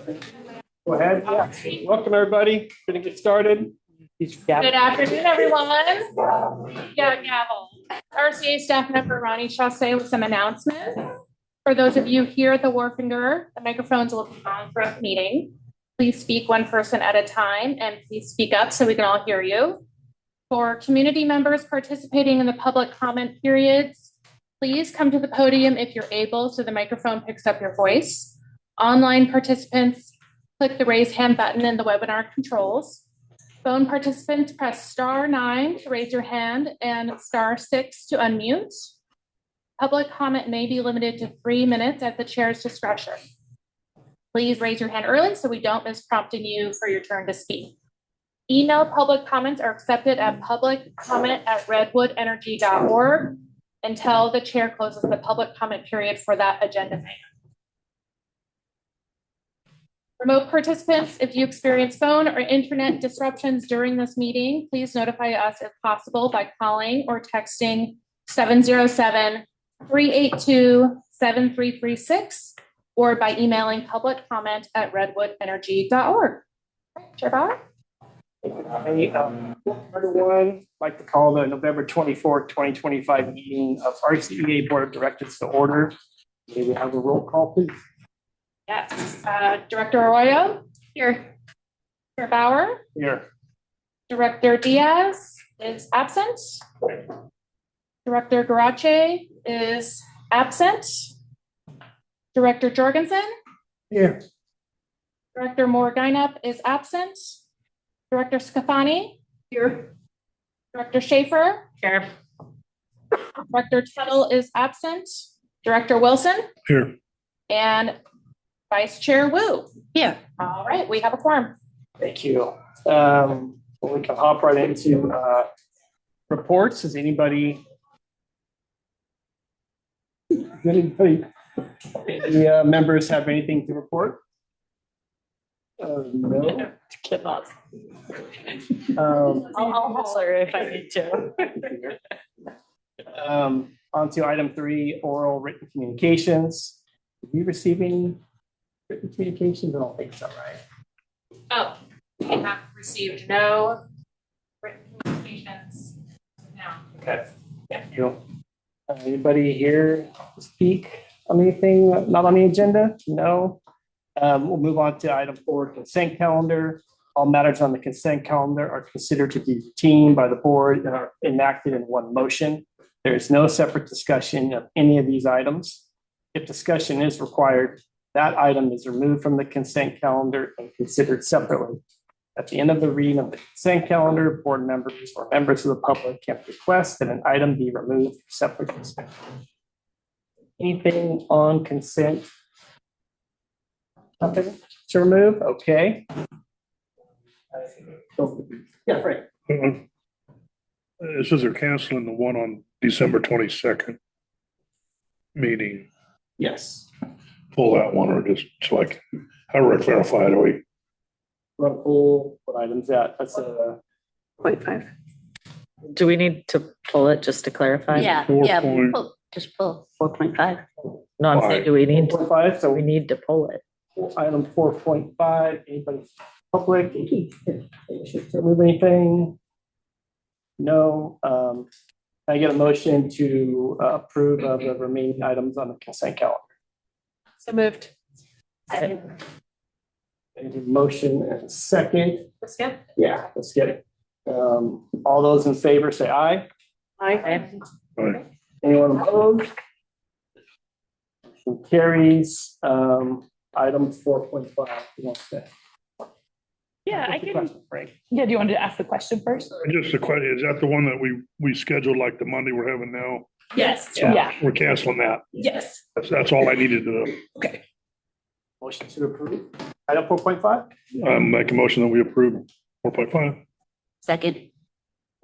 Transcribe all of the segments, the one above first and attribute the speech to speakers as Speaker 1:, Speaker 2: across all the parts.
Speaker 1: Go ahead. Yeah. Welcome, everybody. Going to get started.
Speaker 2: Good afternoon, everyone. Yeah, gavel. RCA staff member Ronnie Chassé with some announcements. For those of you here at the Wharfinger, the microphones will be on throughout the meeting. Please speak one person at a time and please speak up so we can all hear you. For community members participating in the public comment periods, please come to the podium if you're able so the microphone picks up your voice. Online participants, click the raise hand button in the webinar controls. Phone participants, press *9 to raise your hand and *6 to unmute. Public comment may be limited to 3 minutes at the chair's discretion. Please raise your hand early so we don't miss prompting you for your turn to speak. Email public comments are accepted at publiccomment@redwoodenergy.org until the chair closes the public comment period for that agenda item. Remote participants, if you experience phone or internet disruptions during this meeting, please notify us if possible by calling or texting 707-382-7336 or by emailing publiccomment@redwoodenergy.org. Chair Bauer?
Speaker 1: Everyone, I'd like to call the November 24th, 2025 meeting of RCEA Board of Directors to order. May we have a roll call, please?
Speaker 2: Yes. Director Arroyo? Here. Chair Bauer?
Speaker 1: Here.
Speaker 2: Director Diaz is absent. Director Garache is absent. Director Jorgensen?
Speaker 1: Here.
Speaker 2: Director Moore-Geinup is absent. Director Scafani? Here. Director Schaefer? Here. Director Tuttle is absent. Director Wilson?
Speaker 3: Here.
Speaker 2: And Vice Chair Wu?
Speaker 4: Here.
Speaker 2: All right, we have a quorum.
Speaker 1: Thank you. We can hop right into reports. Does any members have anything to report? No.
Speaker 4: I'll holler if I need to.
Speaker 1: On to item 3, oral written communications. Did we receive any written communications? I don't think so, right?
Speaker 2: Oh, we have received no written communications now.
Speaker 1: Okay, thank you. Anybody here speak on anything not on the agenda? No. We'll move on to item 4, consent calendar. All matters on the consent calendar are considered to be routine by the board and are enacted in one motion. There is no separate discussion of any of these items. If discussion is required, that item is removed from the consent calendar and considered separately. At the end of the reading of the consent calendar, board members or members of the public can request that an item be removed for separate discussion. Anything on consent? Nothing to remove? Okay. Yeah, right.
Speaker 3: It says they're canceling the one on December 22nd meeting.
Speaker 1: Yes.
Speaker 3: Pull that one or just like, however I clarify it, are we?
Speaker 1: Want to pull what items that? That's a
Speaker 4: 0.5.
Speaker 5: Do we need to pull it just to clarify?
Speaker 4: Yeah,
Speaker 3: Four
Speaker 4: yeah,
Speaker 3: point-
Speaker 4: just pull 4.5.
Speaker 5: No, I'm saying, do we need to,
Speaker 1: 4.5, so
Speaker 5: we need to pull it?
Speaker 1: item 4.5, anybody public? Should remove anything? No. Can I get a motion to approve of the remaining items on the consent calendar?
Speaker 2: So moved.
Speaker 1: Any motion and second?
Speaker 2: Let's go.
Speaker 1: Yeah, let's get it. All those in favor say aye.
Speaker 2: Aye.
Speaker 3: Right.
Speaker 1: Anyone opposed? Motion carries. Item 4.5. You want to say?
Speaker 6: Yeah, I
Speaker 1: What's the
Speaker 6: can.
Speaker 1: question, Frank?
Speaker 6: Yeah, do you want to ask the question first?
Speaker 3: Just a question, is that the one that we scheduled like the Monday we're having now?
Speaker 6: Yes.
Speaker 3: So
Speaker 6: Yeah.
Speaker 3: We're canceling that.
Speaker 6: Yes.
Speaker 3: That's all I needed to know.
Speaker 6: Okay.
Speaker 1: Motion to approve. Item 4.5.
Speaker 3: Make a motion that we approve 4.5.
Speaker 4: Second.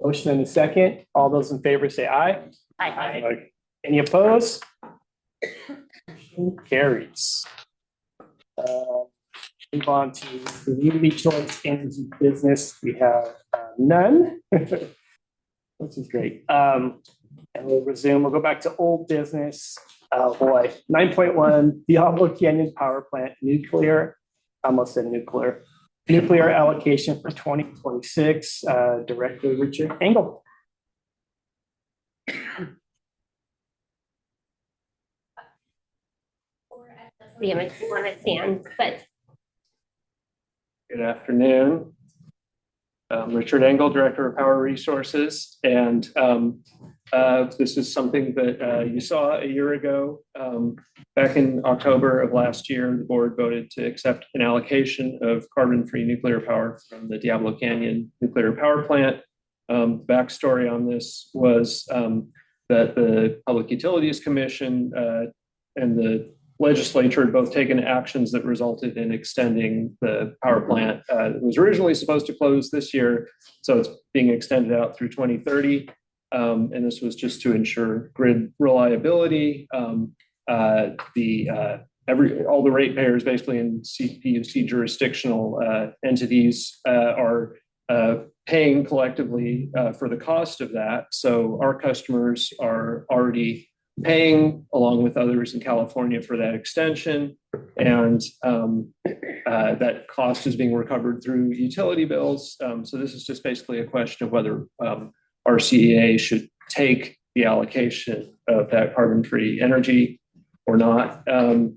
Speaker 1: Motion and a second. All those in favor say aye.
Speaker 4: Aye.
Speaker 3: Like,
Speaker 1: Any opposed? Motion carries. Move on to community choice energy business. We have none, which is great. And we'll resume. We'll go back to old business. Oh boy, 9.1 Diablo Canyon Power Plant nuclear I almost said nuclear. Nuclear allocation for 2026, Director Richard Engel.
Speaker 7: Damn it, you want to stand, but
Speaker 8: Good afternoon. Richard Engel, Director of Power Resources, and this is something that you saw a year ago. Back in October of last year, the board voted to accept an allocation of carbon-free nuclear power from the Diablo Canyon Nuclear Power Plant. Backstory on this was that the Public Utilities Commission and the legislature had both taken actions that resulted in extending the power plant. It was originally supposed to close this year, so it's being extended out through 2030. And this was just to ensure grid reliability. All the ratepayers basically in CPUC jurisdictional entities are paying collectively for the cost of that. So our customers are already paying along with others in California for that extension. And that cost is being recovered through utility bills. So this is just basically a question of whether RCEA should take the allocation of that carbon-free energy or not. The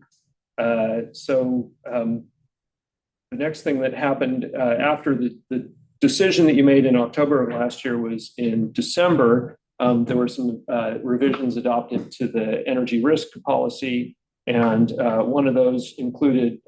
Speaker 8: next thing that happened after the decision that you made in October of last year was in December. There were some revisions adopted to the energy risk policy, and one of those included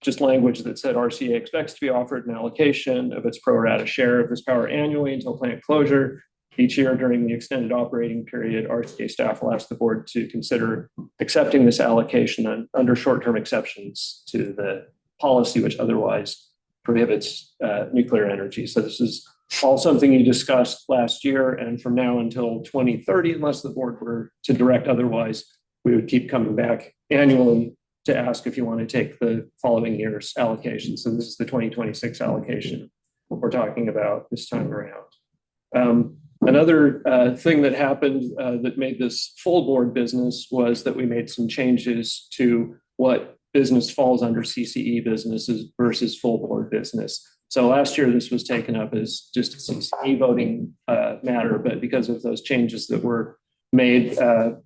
Speaker 8: just language that said RCA expects to be offered an allocation of its pro rata share of this power annually until plant closure. Each year during the extended operating period, RCA staff will ask the board to consider accepting this allocation under short-term exceptions to the policy, which otherwise prohibits nuclear energy. So this is all something you discussed last year, and from now until 2030, unless the board were to direct otherwise, we would keep coming back annually to ask if you want to take the following year's allocation. So this is the 2026 allocation we're talking about this time around. Another thing that happened that made this full board business was that we made some changes to what business falls under CCE businesses versus full board business. So last year, this was taken up as just a CCE voting matter, but because of those changes that were made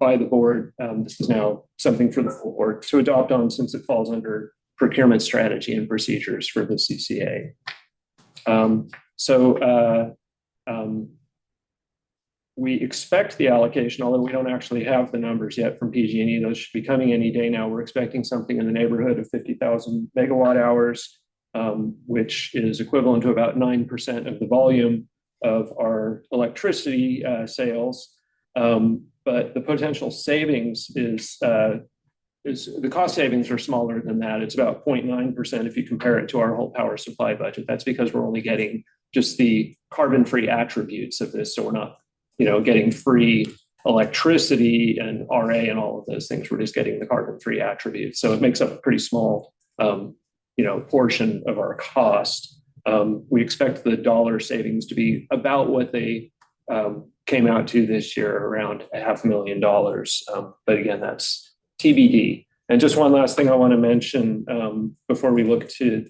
Speaker 8: by the board, this is now something for the full board to adopt on, since it falls under procurement strategy and procedures for the CCA. We expect the allocation, although we don't actually have the numbers yet from PG&E. Those should be coming any day now. We're expecting something in the neighborhood of 50,000 megawatt hours. Which is equivalent to about 9% of the volume of our electricity sales. But the potential savings is the cost savings are smaller than that. It's about 0.9% if you compare it to our whole power supply budget. That's because we're only getting just the carbon-free attributes of this. So we're not, getting free electricity and RA and all of those things. We're just getting the carbon-free attributes. So it makes up a pretty small portion of our cost. We expect the dollar savings to be about what they came out to this year, around $500,000. But again, that's TBD. And just one last thing I want to mention before we look to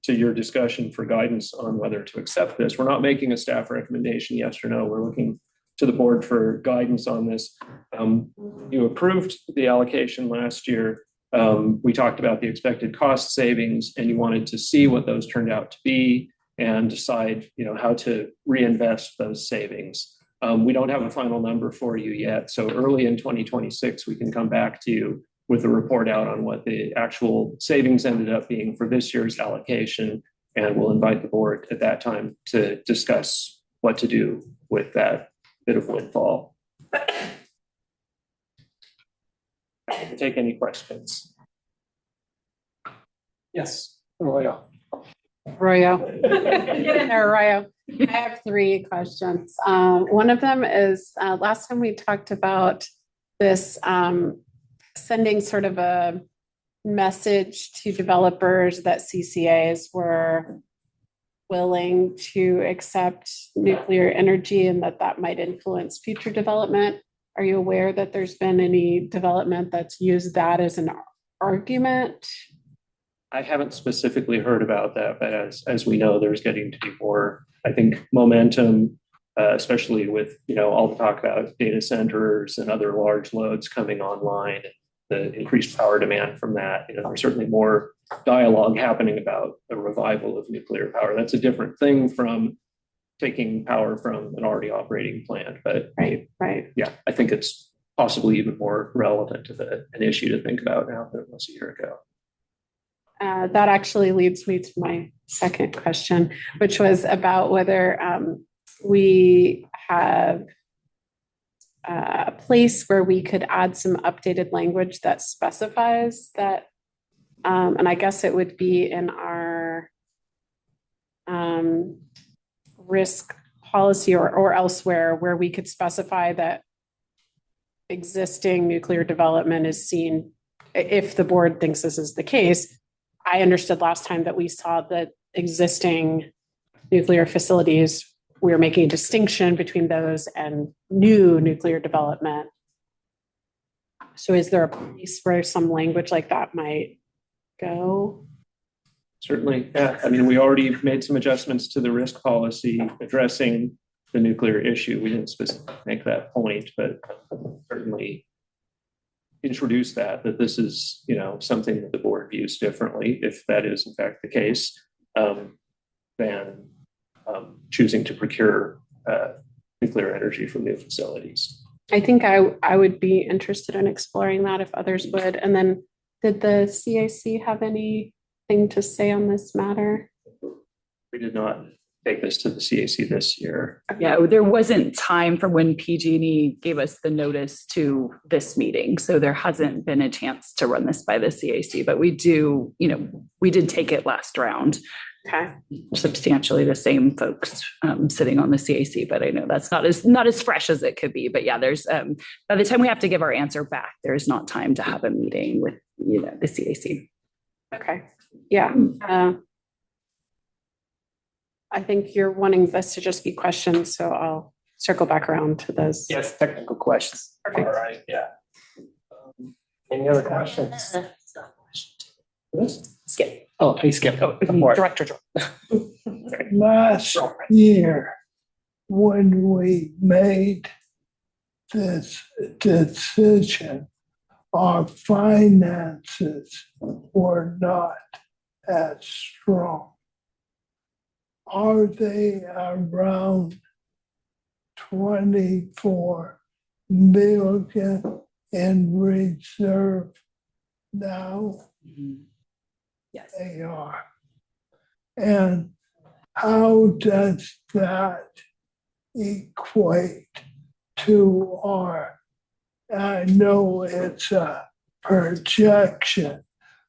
Speaker 8: your discussion for guidance on whether to accept this. We're not making a staff recommendation, yes or no. We're looking to the board for guidance on this. You approved the allocation last year. We talked about the expected cost savings, and you wanted to see what those turned out to be and decide, how to reinvest those savings. We don't have a final number for you yet. So early in 2026, we can come back to you with a report out on what the actual savings ended up being for this year's allocation. And we'll invite the board at that time to discuss what to do with that bit of windfall. I can take any questions.
Speaker 1: Yes, Arroyo.
Speaker 9: Arroyo. I have 3 questions. One of them is last time we talked about this sending sort of a message to developers that CCAs were willing to accept nuclear energy and that might influence future development. Are you aware that there's been any development that's used that as an argument?
Speaker 8: I haven't specifically heard about that, but as we know, there's getting to be more, I think, momentum, especially with, all the talk about data centers and other large loads coming online, the increased power demand from that. There's certainly more dialogue happening about a revival of nuclear power. That's a different thing from taking power from an already operating plant. But
Speaker 9: Right.
Speaker 8: yeah, I think it's possibly even more relevant to an issue to think about now than it was a year ago.
Speaker 9: That actually leads me to my second question, which was about whether we have a place where we could add some updated language that specifies that, and I guess it would be in our risk policy or elsewhere where we could specify that existing nuclear development is seen, if the board thinks this is the case. I understood last time that we saw that existing nuclear facilities, we were making a distinction between those and new nuclear development. So is there a place where some language like that might go?
Speaker 8: Certainly, yeah. I mean, we already made some adjustments to the risk policy addressing the nuclear issue. We didn't specifically make that point, but certainly introduce that this is, something that the board views differently, if that is in fact the case, than choosing to procure nuclear energy from new facilities.
Speaker 9: I think I would be interested in exploring that if others would. And then did the CAC have anything to say on this matter?
Speaker 8: We did not take this to the CAC this year.
Speaker 6: Yeah, there wasn't time for when PG&E gave us the notice to this meeting. So there hasn't been a chance to run this by the CAC, but we did take it last round.
Speaker 9: Okay.
Speaker 6: Substantially the same folks sitting on the CAC, but I know that's not as fresh as it could be. But yeah, there's by the time we have to give our answer back, there's not time to have a meeting with the CAC.
Speaker 9: Okay. Yeah. I think you're wanting this to just be questions, so I'll circle back around to those.
Speaker 1: Yes, technical questions.
Speaker 9: Perfect.
Speaker 1: All right, yeah. Any other questions?
Speaker 6: Skip.
Speaker 1: Oh, hey, Skip. Oh, before.
Speaker 6: Director.
Speaker 10: Last year, when we made this decision, our finances were not as strong. Are they around 24 million in reserve now?
Speaker 6: Yes.
Speaker 10: They are. And how does that equate to our, I know it's a projection,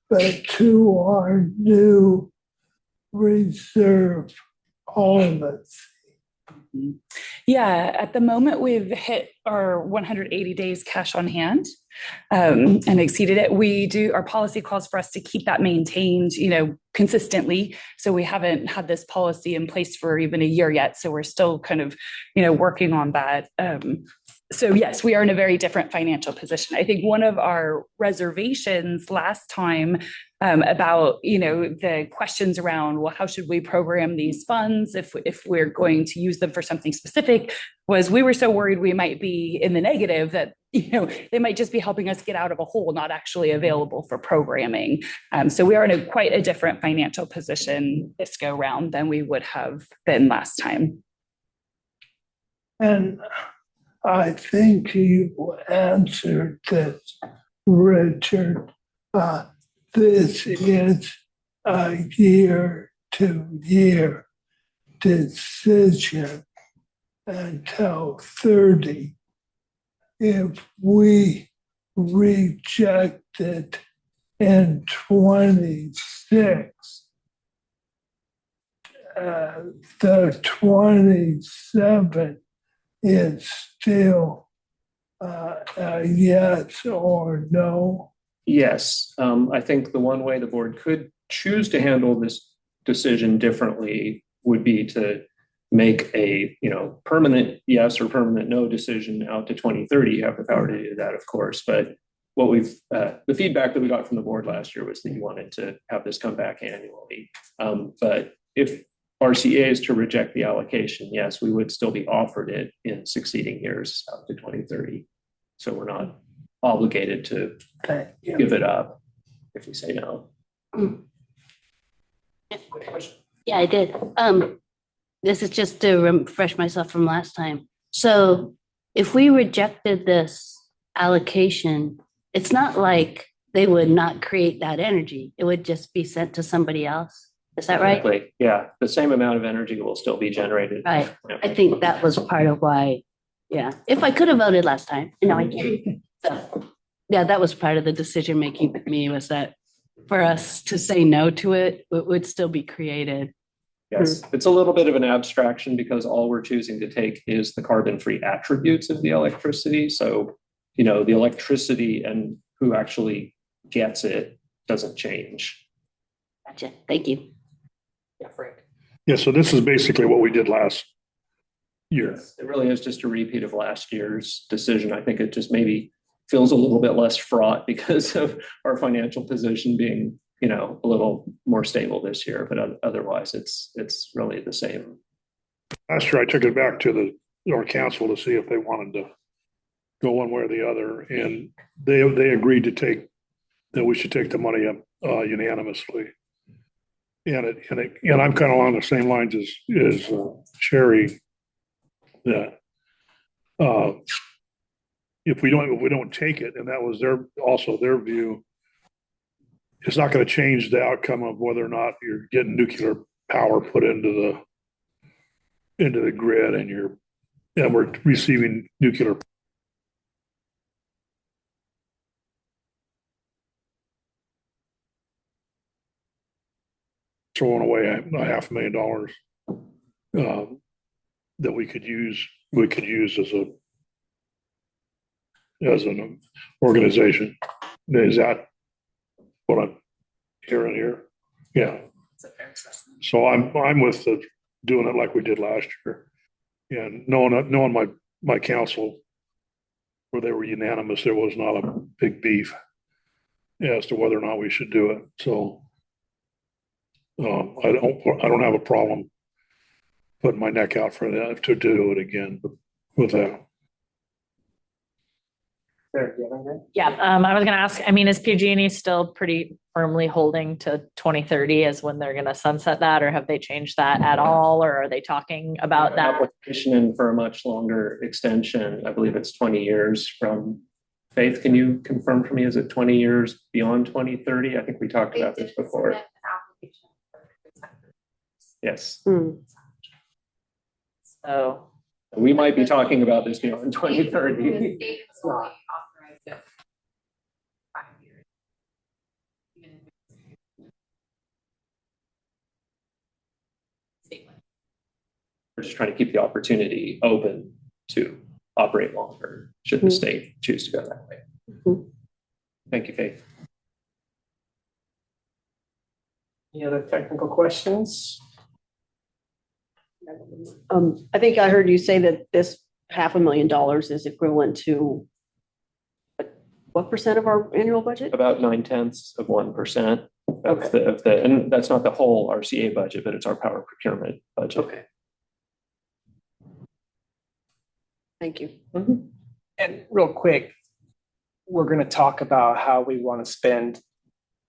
Speaker 10: but to our new reserve policy?
Speaker 6: Yeah, at the moment we've hit our 180 days cash on hand and exceeded it. Our policy calls for us to keep that maintained, consistently. So we haven't had this policy in place for even a year yet. So we're still kind of, working on that. So yes, we are in a very different financial position. I think one of our reservations last time about, the questions around, well, how should we program these funds if we're going to use them for something specific, was we were so worried we might be in the negative that, they might just be helping us get out of a hole, not actually available for programming. So we are in quite a different financial position this go round than we would have been last time.
Speaker 10: And I think you answered this, Richard. This is a year-to-year decision until 30. If we reject it in 26, the 27 is still a yes or no?
Speaker 8: Yes, I think the one way the board could choose to handle this decision differently would be to make a permanent yes or permanent no decision out to 2030. You have the power to do that, of course, but the feedback that we got from the board last year was that you wanted to have this come back annually. But if RCA is to reject the allocation, yes, we would still be offered it in succeeding years up to 2030. So we're not obligated to give it up if we say no.
Speaker 4: Yeah, I did. This is just to refresh myself from last time. So if we rejected this allocation, it's not like they would not create that energy. It would just be sent to somebody else. Is that right?
Speaker 8: Exactly. Yeah, the same amount of energy will still be generated.
Speaker 4: Right.
Speaker 8: Yeah.
Speaker 4: I think that was part of why, yeah, if I could have voted last time, no, I can't. So, yeah, that was part of the decision making for me, was that for us to say no to it, it would still be created.
Speaker 8: Yes, it's a little bit of an abstraction because all we're choosing to take is the carbon-free attributes of the electricity. So, the electricity and who actually gets it doesn't change.
Speaker 4: Gotcha. Thank you.
Speaker 1: Yeah, Frank.
Speaker 3: Yeah, so this is basically what we did last year.
Speaker 8: It really is just a repeat of last year's decision. I think it just maybe feels a little bit less fraught because of our financial position being, a little more stable this year, but otherwise it's really the same.
Speaker 3: Last year, I took it back to our council to see if they wanted to go one way or the other, and they agreed that we should take the money up unanimously. And I'm kind of along the same lines as Sherry, that if we don't take it, and that was their view, it's not going to change the outcome of whether or not you're getting nuclear power put into the grid, and we're receiving nuclear. Throwing away $500,000 that we could use as an organization. Is that what I'm hearing here? Yeah. So I'm with doing it like we did last year, and knowing my council, where they were unanimous, there was not a big beef as to whether or not we should do it. So I don't have a problem putting my neck out for that to do it again with that.
Speaker 5: Yeah, I was gonna ask, is PG&E still pretty firmly holding to 2030 as when they're gonna sunset that, or have they changed that at all, or are they talking about that?
Speaker 8: Application in for a much longer extension. I believe it's 20 years from Faith. Can you confirm for me, is it 20 years beyond 2030? I think we talked about this before. Yes.
Speaker 5: So
Speaker 8: we might be talking about this beyond 2030. We're just trying to keep the opportunity open to operate longer, should the state choose to go that way. Thank you, Faith.
Speaker 1: Any other technical questions?
Speaker 11: I think I heard you say that this $500,000 is equivalent to what percent of our annual budget?
Speaker 8: About 0.9% of the, and that's not the whole RCA budget, but it's our power procurement budget.
Speaker 11: Okay. Thank you.
Speaker 1: And real quick, we're going to talk about how we want to spend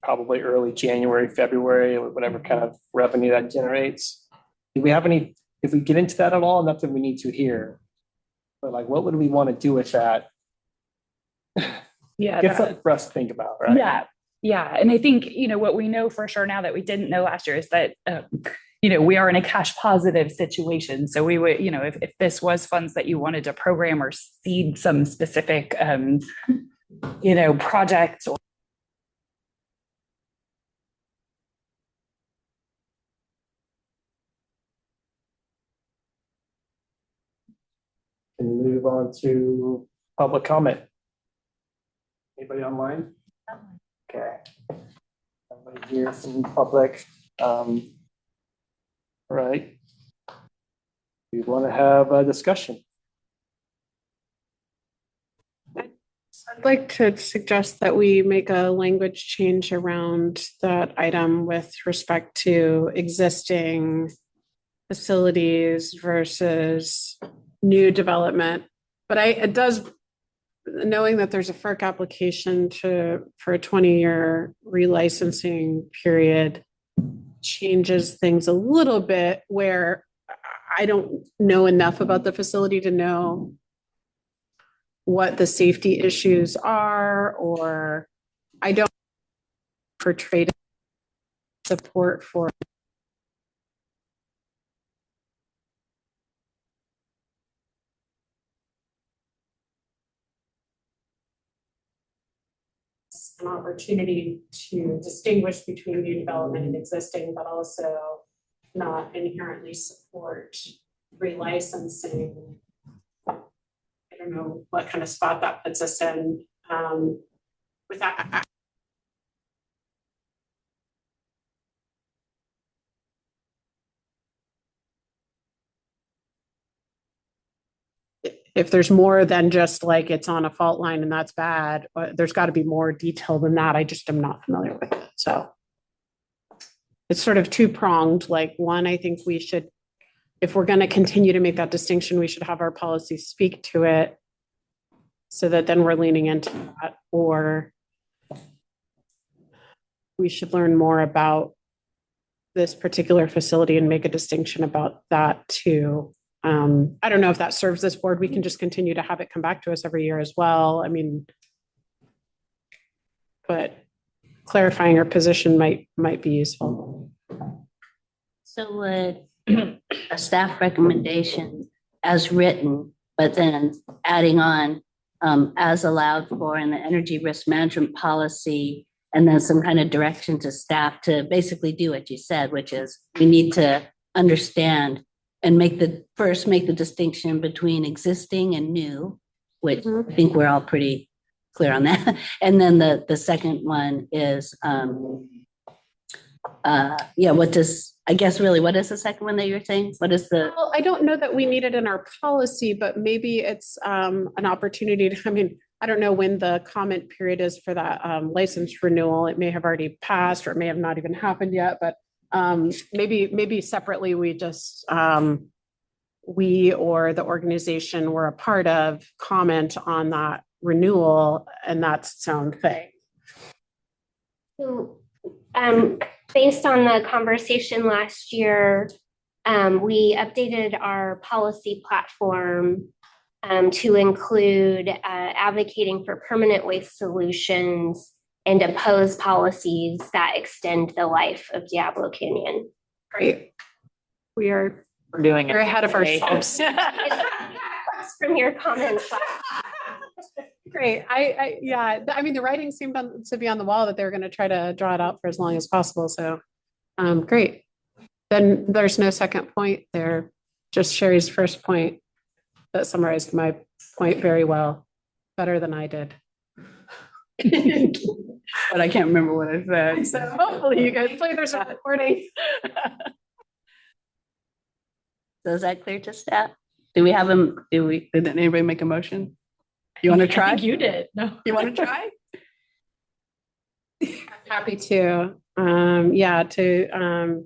Speaker 1: probably early January, February, or whatever kind of revenue that generates. Do we have any, if we get into that at all, nothing we need to hear, but like, what would we want to do with that?
Speaker 6: Yeah.
Speaker 1: Get something for us to think about, right?
Speaker 6: Yeah. Yeah. And I think, what we know for sure now that we didn't know last year is that, we are in a cash positive situation. So we would, if this was funds that you wanted to program or seed some specific, project or
Speaker 1: And move on to public comment. Anybody online? Okay. Somebody here from public. Right. We want to have a discussion.
Speaker 9: I'd like to suggest that we make a language change around that item with respect to existing facilities versus new development. But it does, knowing that there's a FERC application for a 20-year relicensing period changes things a little bit where I don't know enough about the facility to know what the safety issues are, or I don't for trade support for an opportunity to distinguish between new development and existing, but also not inherently support relicensing. I don't know what kind of spot that puts us in. With that, if there's more than just like it's on a fault line and that's bad, there's got to be more detail than that. I just am not familiar with it. So it's sort of two-pronged. Like one, I think we should, if we're going to continue to make that distinction, we should have our policy speak to it so that then we're leaning into that, or we should learn more about this particular facility and make a distinction about that too. I don't know if that serves this board. We can just continue to have it come back to us every year as well. I mean, but clarifying our position might be useful.
Speaker 4: So would a staff recommendation as written, but then adding on as allowed for in the energy risk management policy, and then some kind of direction to staff to basically do what you said, which is we need to understand and make the distinction between existing and new, which I think we're all pretty clear on that. And then the second one is, what is the second one that you're saying? What is the?
Speaker 9: Well, I don't know that we need it in our policy, but maybe it's an opportunity to, I mean, I don't know when the comment period is for that license renewal. It may have already passed or it may have not even happened yet, but maybe separately we just, we or the organization we're a part of comment on that renewal, and that's its own thing.
Speaker 7: So, based on the conversation last year, we updated our policy platform to include advocating for permanent waste solutions and oppose policies that extend the life of Diablo Canyon.
Speaker 9: Great. We're
Speaker 5: doing it.
Speaker 9: We're ahead of ourselves.
Speaker 7: From your comments.
Speaker 9: Great. I mean, the writing seemed to be on the wall that they were going to try to draw it out for as long as possible. So great. Then there's no second point there. Just Sherry's first point that summarized my point very well, better than I did.
Speaker 11: But I can't remember what I said.
Speaker 9: So hopefully you guys play this recording.
Speaker 4: So is that clear to staff? Do we have them? Did anybody make a motion? You want to try?
Speaker 5: I think you did. No.
Speaker 4: You want to try?
Speaker 9: Happy to. To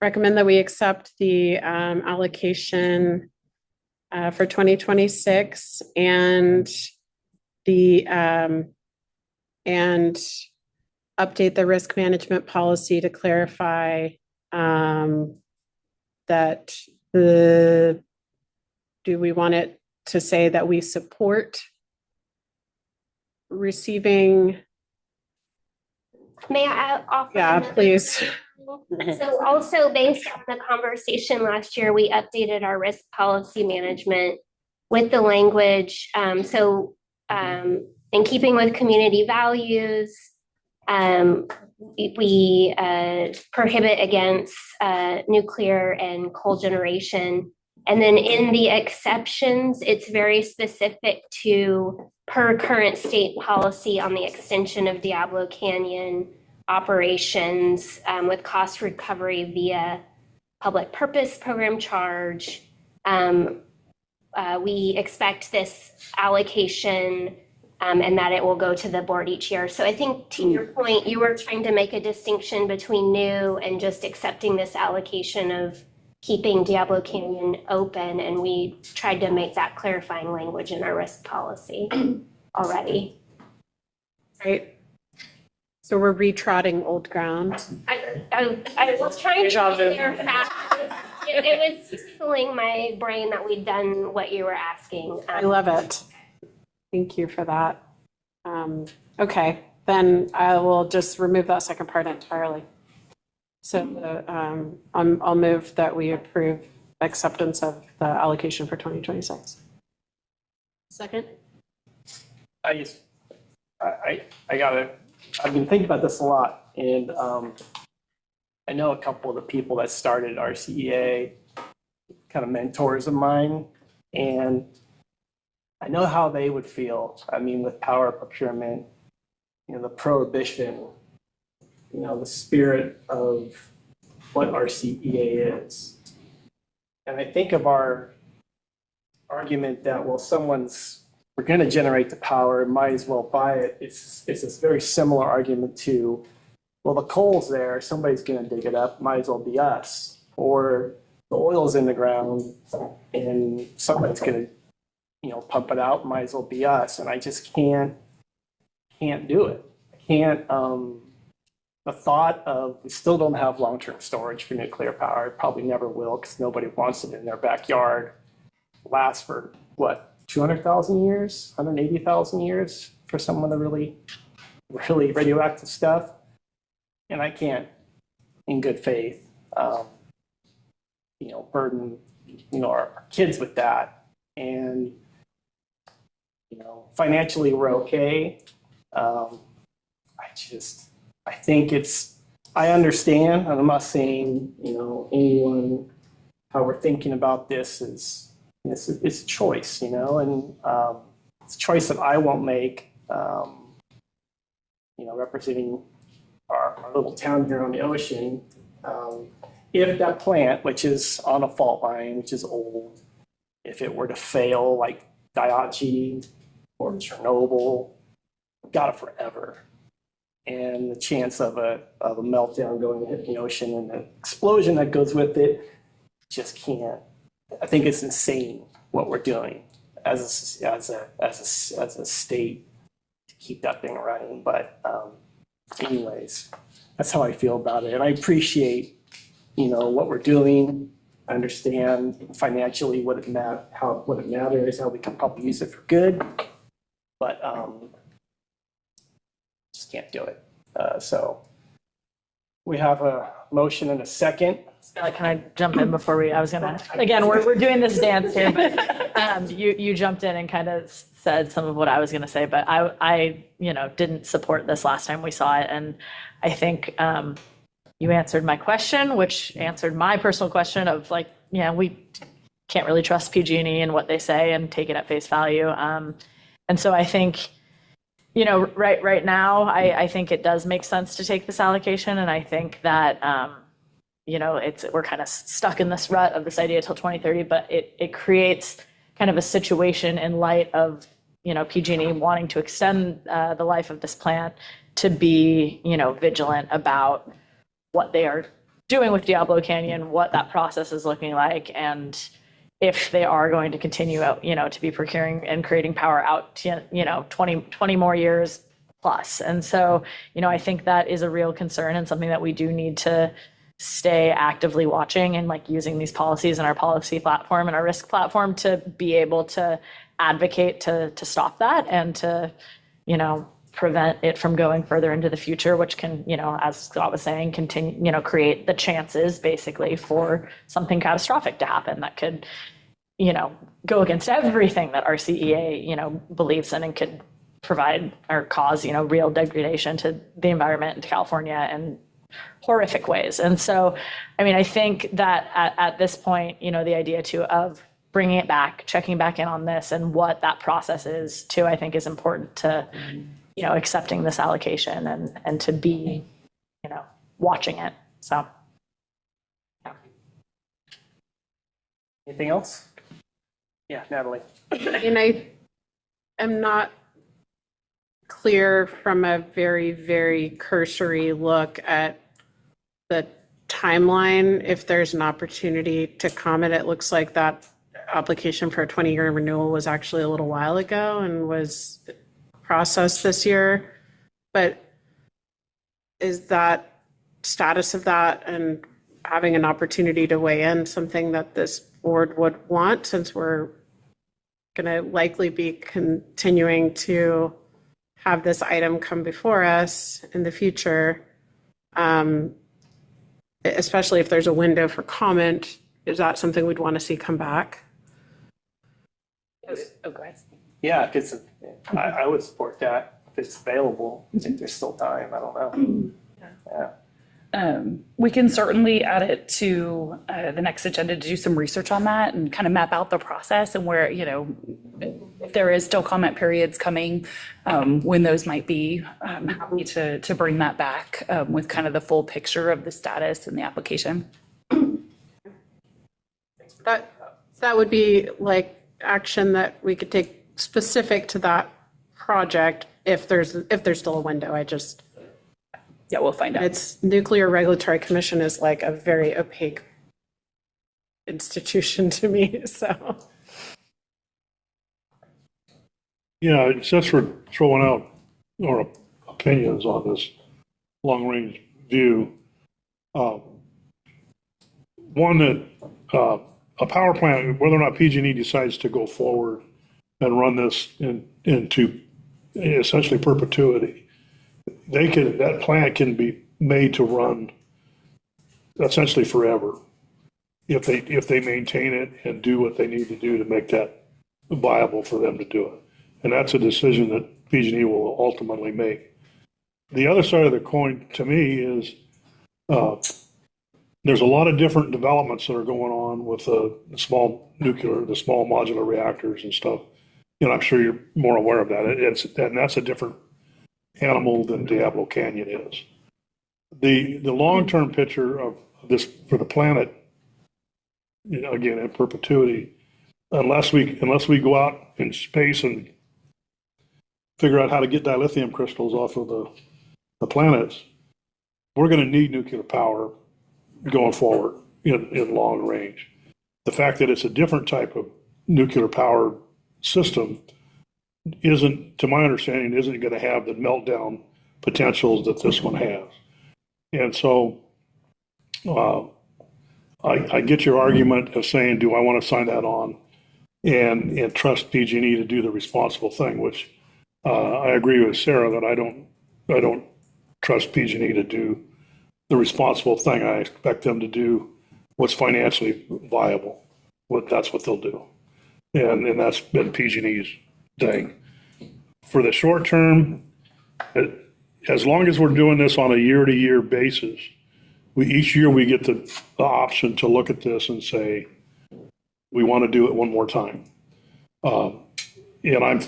Speaker 9: recommend that we accept the allocation for 2026 and the and update the risk management policy to clarify that do we want it to say that we support receiving?
Speaker 7: May I offer?
Speaker 9: Yeah,
Speaker 7: another-
Speaker 9: please.
Speaker 7: So also based on the conversation last year, we updated our risk policy management with the language. In keeping with community values, we prohibit against nuclear and coal generation. And then in the exceptions, it's very specific to per current state policy on the extension of Diablo Canyon operations with cost recovery via public purpose program charge. We expect this allocation and that it will go to the board each year. So I think to your point, you were trying to make a distinction between new and just accepting this allocation of keeping Diablo Canyon open, and we tried to make that clarifying language in our risk policy already.
Speaker 9: Right. So we're retrotting old ground.
Speaker 7: I was trying to clarify. It was tickling my brain that we'd done what you were asking.
Speaker 9: I love it. Thank you for that. Okay, then I will just remove that second part entirely. So I'll move that we approve acceptance of the allocation for 2026.
Speaker 11: Second?
Speaker 1: I I've been thinking about this a lot, and I know a couple of the people that started RCEA, kind of mentors of mine, and I know how they would feel. I mean, with power procurement, the prohibition, the spirit of what RCEA is. And I think of our argument that, well, we're going to generate the power, might as well buy it. It's this very similar argument to, well, the coal's there, somebody's going to dig it up, might as well be us. Or the oil's in the ground and somebody's going to, pump it out, might as well be us. And I just can't do it. The thought of, we still don't have long-term storage for nuclear power, probably never will because nobody wants it in their backyard. Lasts for what, 200,000 years, 180,000 years for some of the really, really radioactive stuff. And I can't, in good faith, burden, our kids with that. And, financially we're okay. I understand, and I'm not saying, anyone, how we're thinking about this is, it's a choice, and it's a choice that I won't make, representing our little town here on the ocean. If that plant, which is on a fault line, which is old, if it were to fail like Daiichi or Chernobyl, got it forever. And the chance of a meltdown going to hit the ocean and the explosion that goes with it, just can't. I think it's insane what we're doing as a state to keep that thing running. But anyways, that's how I feel about it. And I appreciate, what we're doing. I understand financially what it matters, how we can probably use it for good, but just can't do it. So we have a motion and a second.
Speaker 5: Can I jump in before again, we're doing this dance here, but you jumped in and kind of said some of what I was going to say, but I didn't support this last time we saw it. And I think you answered my question, which answered my personal question of we can't really trust PG&E and what they say and take it at face value. And so I think, right now, I think it does make sense to take this allocation. And I think that, we're kind of stuck in this rut of this idea till 2030, but it creates kind of a situation in light of, PG&E wanting to extend the life of this plant to be, vigilant about what they are doing with Diablo Canyon, what that process is looking like, and if they are going to continue, to be procuring and creating power out to, 20 more years plus. And so, I think that is a real concern and something that we do need to stay actively watching and using these policies in our policy platform and our risk platform to be able to advocate to stop that and to, prevent it from going further into the future, which can, as Scott was saying, continue, create the chances basically for something catastrophic to happen that could, go against everything that our CEA, believes in and could provide or cause, real degradation to the environment and to California in horrific ways. And so, I think that at this point, the idea too of bringing it back, checking back in on this and what that process is too, I think is important to, accepting this allocation and to be, watching it. So. Yeah.
Speaker 1: Anything else? Yeah, Natalie.
Speaker 9: And I am not clear from a very, very cursory look at the timeline, if there's an opportunity to comment. It looks like that application for a 20-year renewal was actually a little while ago and was processed this year. But is that status of that and having an opportunity to weigh in something that this board would want, since we're going to likely be continuing to have this item come before us in the future, especially if there's a window for comment? Is that something we'd want to see come back?
Speaker 6: Oh, go ahead.
Speaker 1: Yeah, because I would support that if it's available. I think there's still time. I don't know. Yeah.
Speaker 6: We can certainly add it to the next agenda to do some research on that and kind of map out the process and where, you know, if there is still comment periods coming, when those might be. I'm happy to bring that back with kind of the full picture of the status and the application.
Speaker 9: That would be like action that we could take specific to that project if there's still a window.
Speaker 6: Yeah, we'll find out.
Speaker 9: It's Nuclear Regulatory Commission is like a very opaque institution to me, so.
Speaker 3: Yeah, just for throwing out our opinions on this long-range view. One that a power plant, whether or not PG&E decides to go forward and run this into essentially perpetuity, that plant can be made to run essentially forever if they maintain it and do what they need to do to make that viable for them to do it. And that's a decision that PG&E will ultimately make. The other side of the coin to me is there's a lot of different developments that are going on with the small modular reactors and stuff. And I'm sure you're more aware of that. And that's a different animal than Diablo Canyon is. The long-term picture of this for the planet, you know, again, in perpetuity, unless we go out in space and figure out how to get dilithium crystals off of the planets, we're going to need nuclear power going forward in long range. The fact that it's a different type of nuclear power system isn't, to my understanding, isn't going to have the meltdown potentials that this one has. And so I get your argument of saying, do I want to sign that on and trust PG&E to do the responsible thing, which I agree with Sarah that I don't trust PG&E to do the responsible thing. I expect them to do what's financially viable. That's what they'll do. And that's been PG&E's thing. For the short term, as long as we're doing this on a year-to-year basis, each year we get the option to look at this and say, we want to do it one more time. And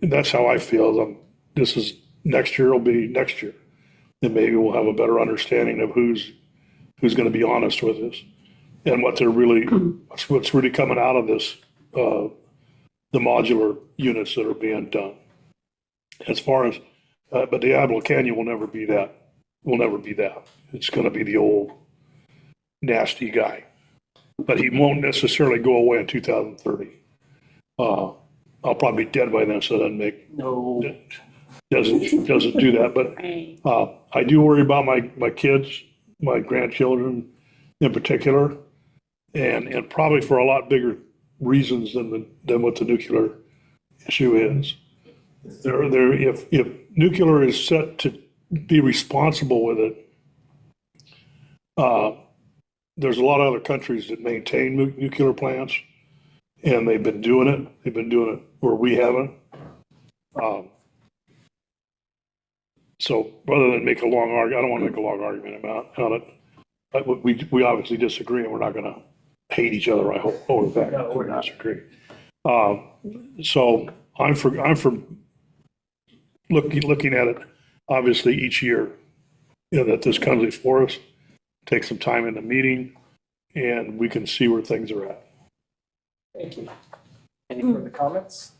Speaker 3: that's how I feel. Next year will be next year. And maybe we'll have a better understanding of who's going to be honest with us and what's really coming out of this, the modular units that are being done. As far as, but Diablo Canyon will never be that. Will never be that. It's going to be the old nasty guy, but he won't necessarily go away in 2030. I'll probably be dead by then, so that doesn't do that. But I do worry about my kids, my grandchildren in particular, and probably for a lot bigger reasons than what the nuclear issue is. If nuclear is set to be responsible with it, there's a lot of other countries that maintain nuclear plants, and they've been doing it. They've been doing it where we haven't. So rather than make a long argument, I don't want to make a long argument on it. But we obviously disagree, and we're not going to hate each other. I hope over the fact that we disagree. So I'm for looking at it. Obviously, each year, that this comes before us, take some time in the meeting, and we can see where things are at.
Speaker 1: Thank you. Any further comments?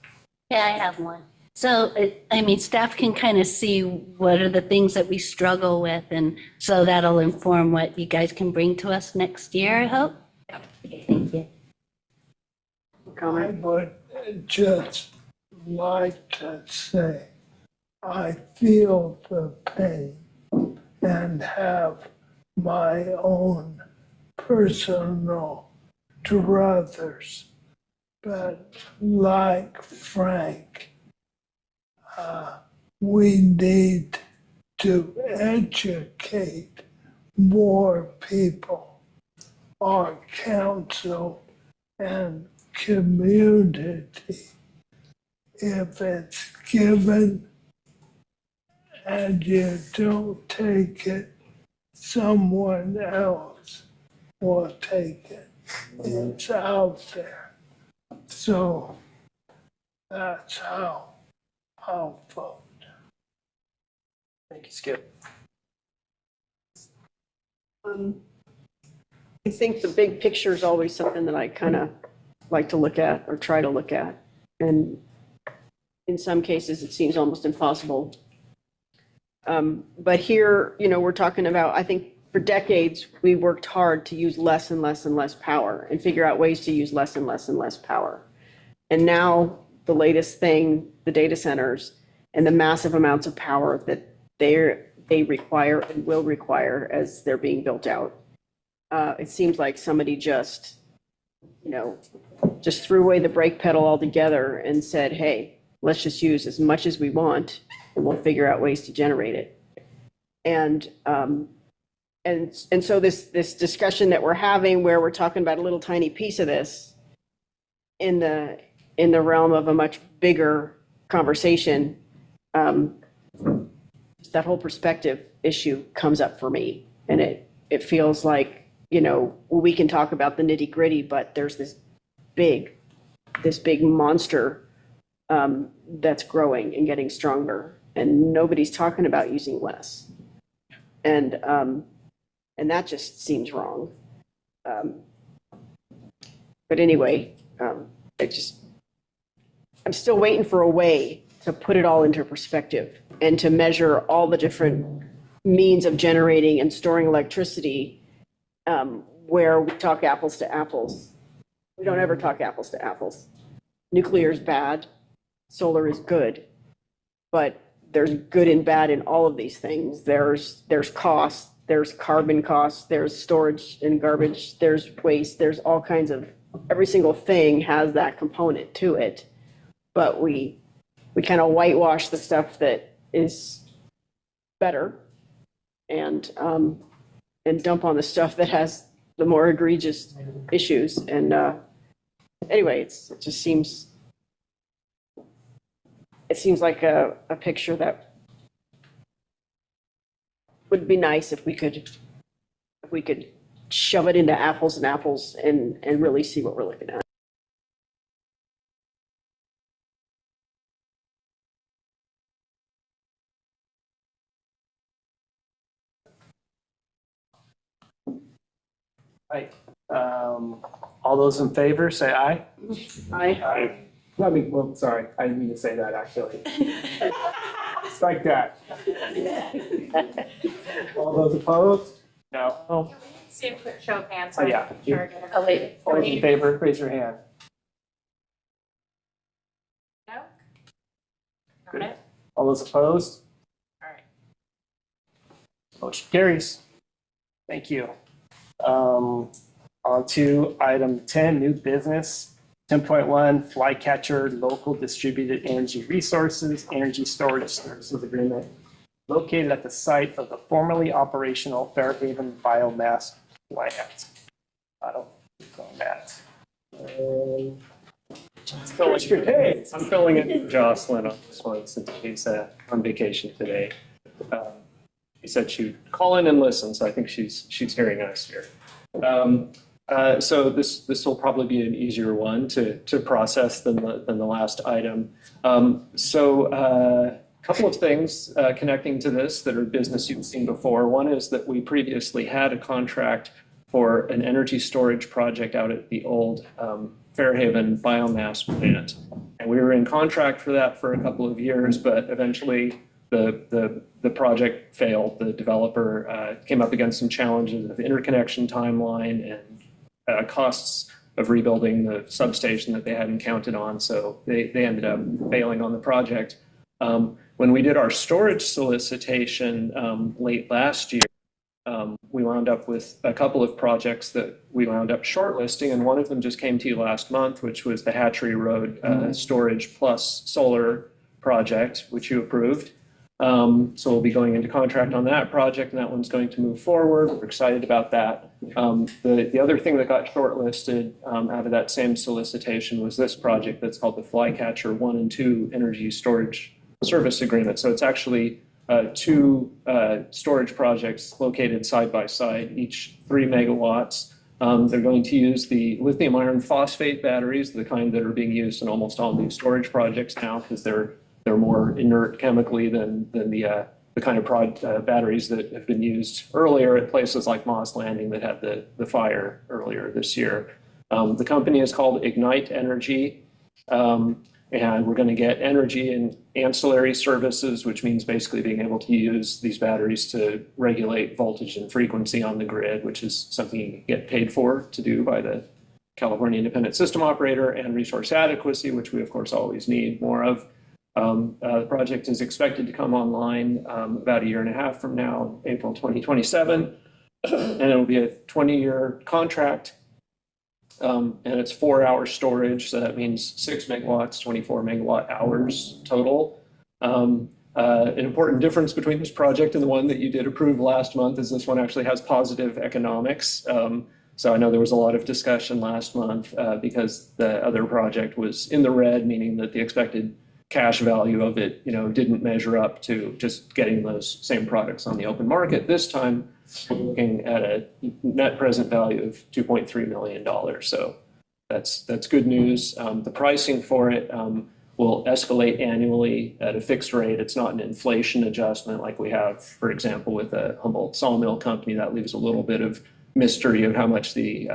Speaker 4: Yeah, I have one. So, I mean, staff can kind of see what are the things that we struggle with, and so that'll inform what you guys can bring to us next year, I hope. Okay, thank you.
Speaker 10: I would just like to say, I feel the pain and have my own personal druthers. But like Frank, we need to educate more people, our council and community. If it's given and you don't take it, someone else will take it. It's out there. So that's how I'll vote.
Speaker 1: Thank you, Skip.
Speaker 11: I think the big picture is always something that I kind of like to look at or try to look at. And in some cases, it seems almost impossible. But here, we're talking about, I think for decades, we worked hard to use less and less and less power and figure out ways to use less and less and less power. And now the latest thing, the data centers and the massive amounts of power that they require and will require as they're being built out. It seems like somebody just threw away the brake pedal altogether and said, hey, let's just use as much as we want and we'll figure out ways to generate it. And so this discussion that we're having where we're talking about a little tiny piece of this in the realm of a much bigger conversation, that whole perspective issue comes up for me. And it feels like, we can talk about the nitty gritty, but there's this big monster that's growing and getting stronger, and nobody's talking about using less. And that just seems wrong. But anyway, I'm still waiting for a way to put it all into perspective and to measure all the different means of generating and storing electricity, where we talk apples to apples. We don't ever talk apples to apples. Nuclear is bad, solar is good, but there's good and bad in all of these things. There's costs, there's carbon costs, there's storage and garbage, there's waste, there's all kinds of, every single thing has that component to it. But we kind of whitewash the stuff that is better and dump on the stuff that has the more egregious issues. And anyway, it seems like a picture that would be nice if we could shove it into apples and apples and really see what we're looking at.
Speaker 1: Right. All those in favor, say aye.
Speaker 11: Aye.
Speaker 1: Sorry, I didn't mean to say that, actually. Strike that. All those opposed? No.
Speaker 2: See a quick show of hands.
Speaker 1: Oh, yeah.
Speaker 2: Sure.
Speaker 1: All those in favor, raise your hand.
Speaker 2: No? Got it?
Speaker 1: All those opposed?
Speaker 2: All right.
Speaker 1: Motion carries. Thank you. On to item 10, new business. 10.1, Flycatcher Local Distributed Energy Resources Energy Storage Services Agreement located at the site of the formerly operational Fairhaven Biomass Plant. I don't know that.
Speaker 8: I'm filling in for Jocelyn on this one since she's on vacation today. She said she'd call in and listen, so I think she's hearing us here. So this will probably be an easier one to process than the last item. A couple of things connecting to this that are business you've seen before. One is that we previously had a contract for an energy storage project out at the old Fairhaven biomass plant. And we were in contract for that for a couple of years, but eventually the project failed. The developer came up against some challenges of interconnection timeline and costs of rebuilding the substation that they hadn't counted on. So they ended up bailing on the project. When we did our storage solicitation late last year, we wound up with a couple of projects that we wound up shortlisting, and one of them just came to you last month, which was the Hatchery Road Storage Plus Solar project, which you approved. So we'll be going into contract on that project, and that one's going to move forward. We're excited about that. The other thing that got shortlisted out of that same solicitation was this project that's called the Flycatcher 1 and 2 Energy Storage Service Agreement. So it's actually two storage projects located side by side, each 3 megawatts. They're going to use the lithium iron phosphate batteries, the kind that are being used in almost all new storage projects now, because they're more inert chemically than the kind of batteries that have been used earlier at places like Moss Landing that had the fire earlier this year. The company is called Ignite Energy. And we're going to get energy and ancillary services, which means basically being able to use these batteries to regulate voltage and frequency on the grid, which is something you get paid for to do by the California Independent System Operator, and resource adequacy, which we of course always need more of. The project is expected to come online about 1.5 years from now, April 2027, and it'll be a 20-year contract. And it's 4-hour storage, so that means 6 megawatts, 24 megawatt hours total. An important difference between this project and the one that you did approve last month is this one actually has positive economics. So I know there was a lot of discussion last month because the other project was in the red, meaning that the expected cash value of it, didn't measure up to just getting those same products on the open market. This time, we're looking at a net present value of $2.3 million. So that's good news. The pricing for it will escalate annually at a fixed rate. It's not an inflation adjustment like we have, for example, with a Humboldt sawmill company. That leaves a little bit of mystery of how much the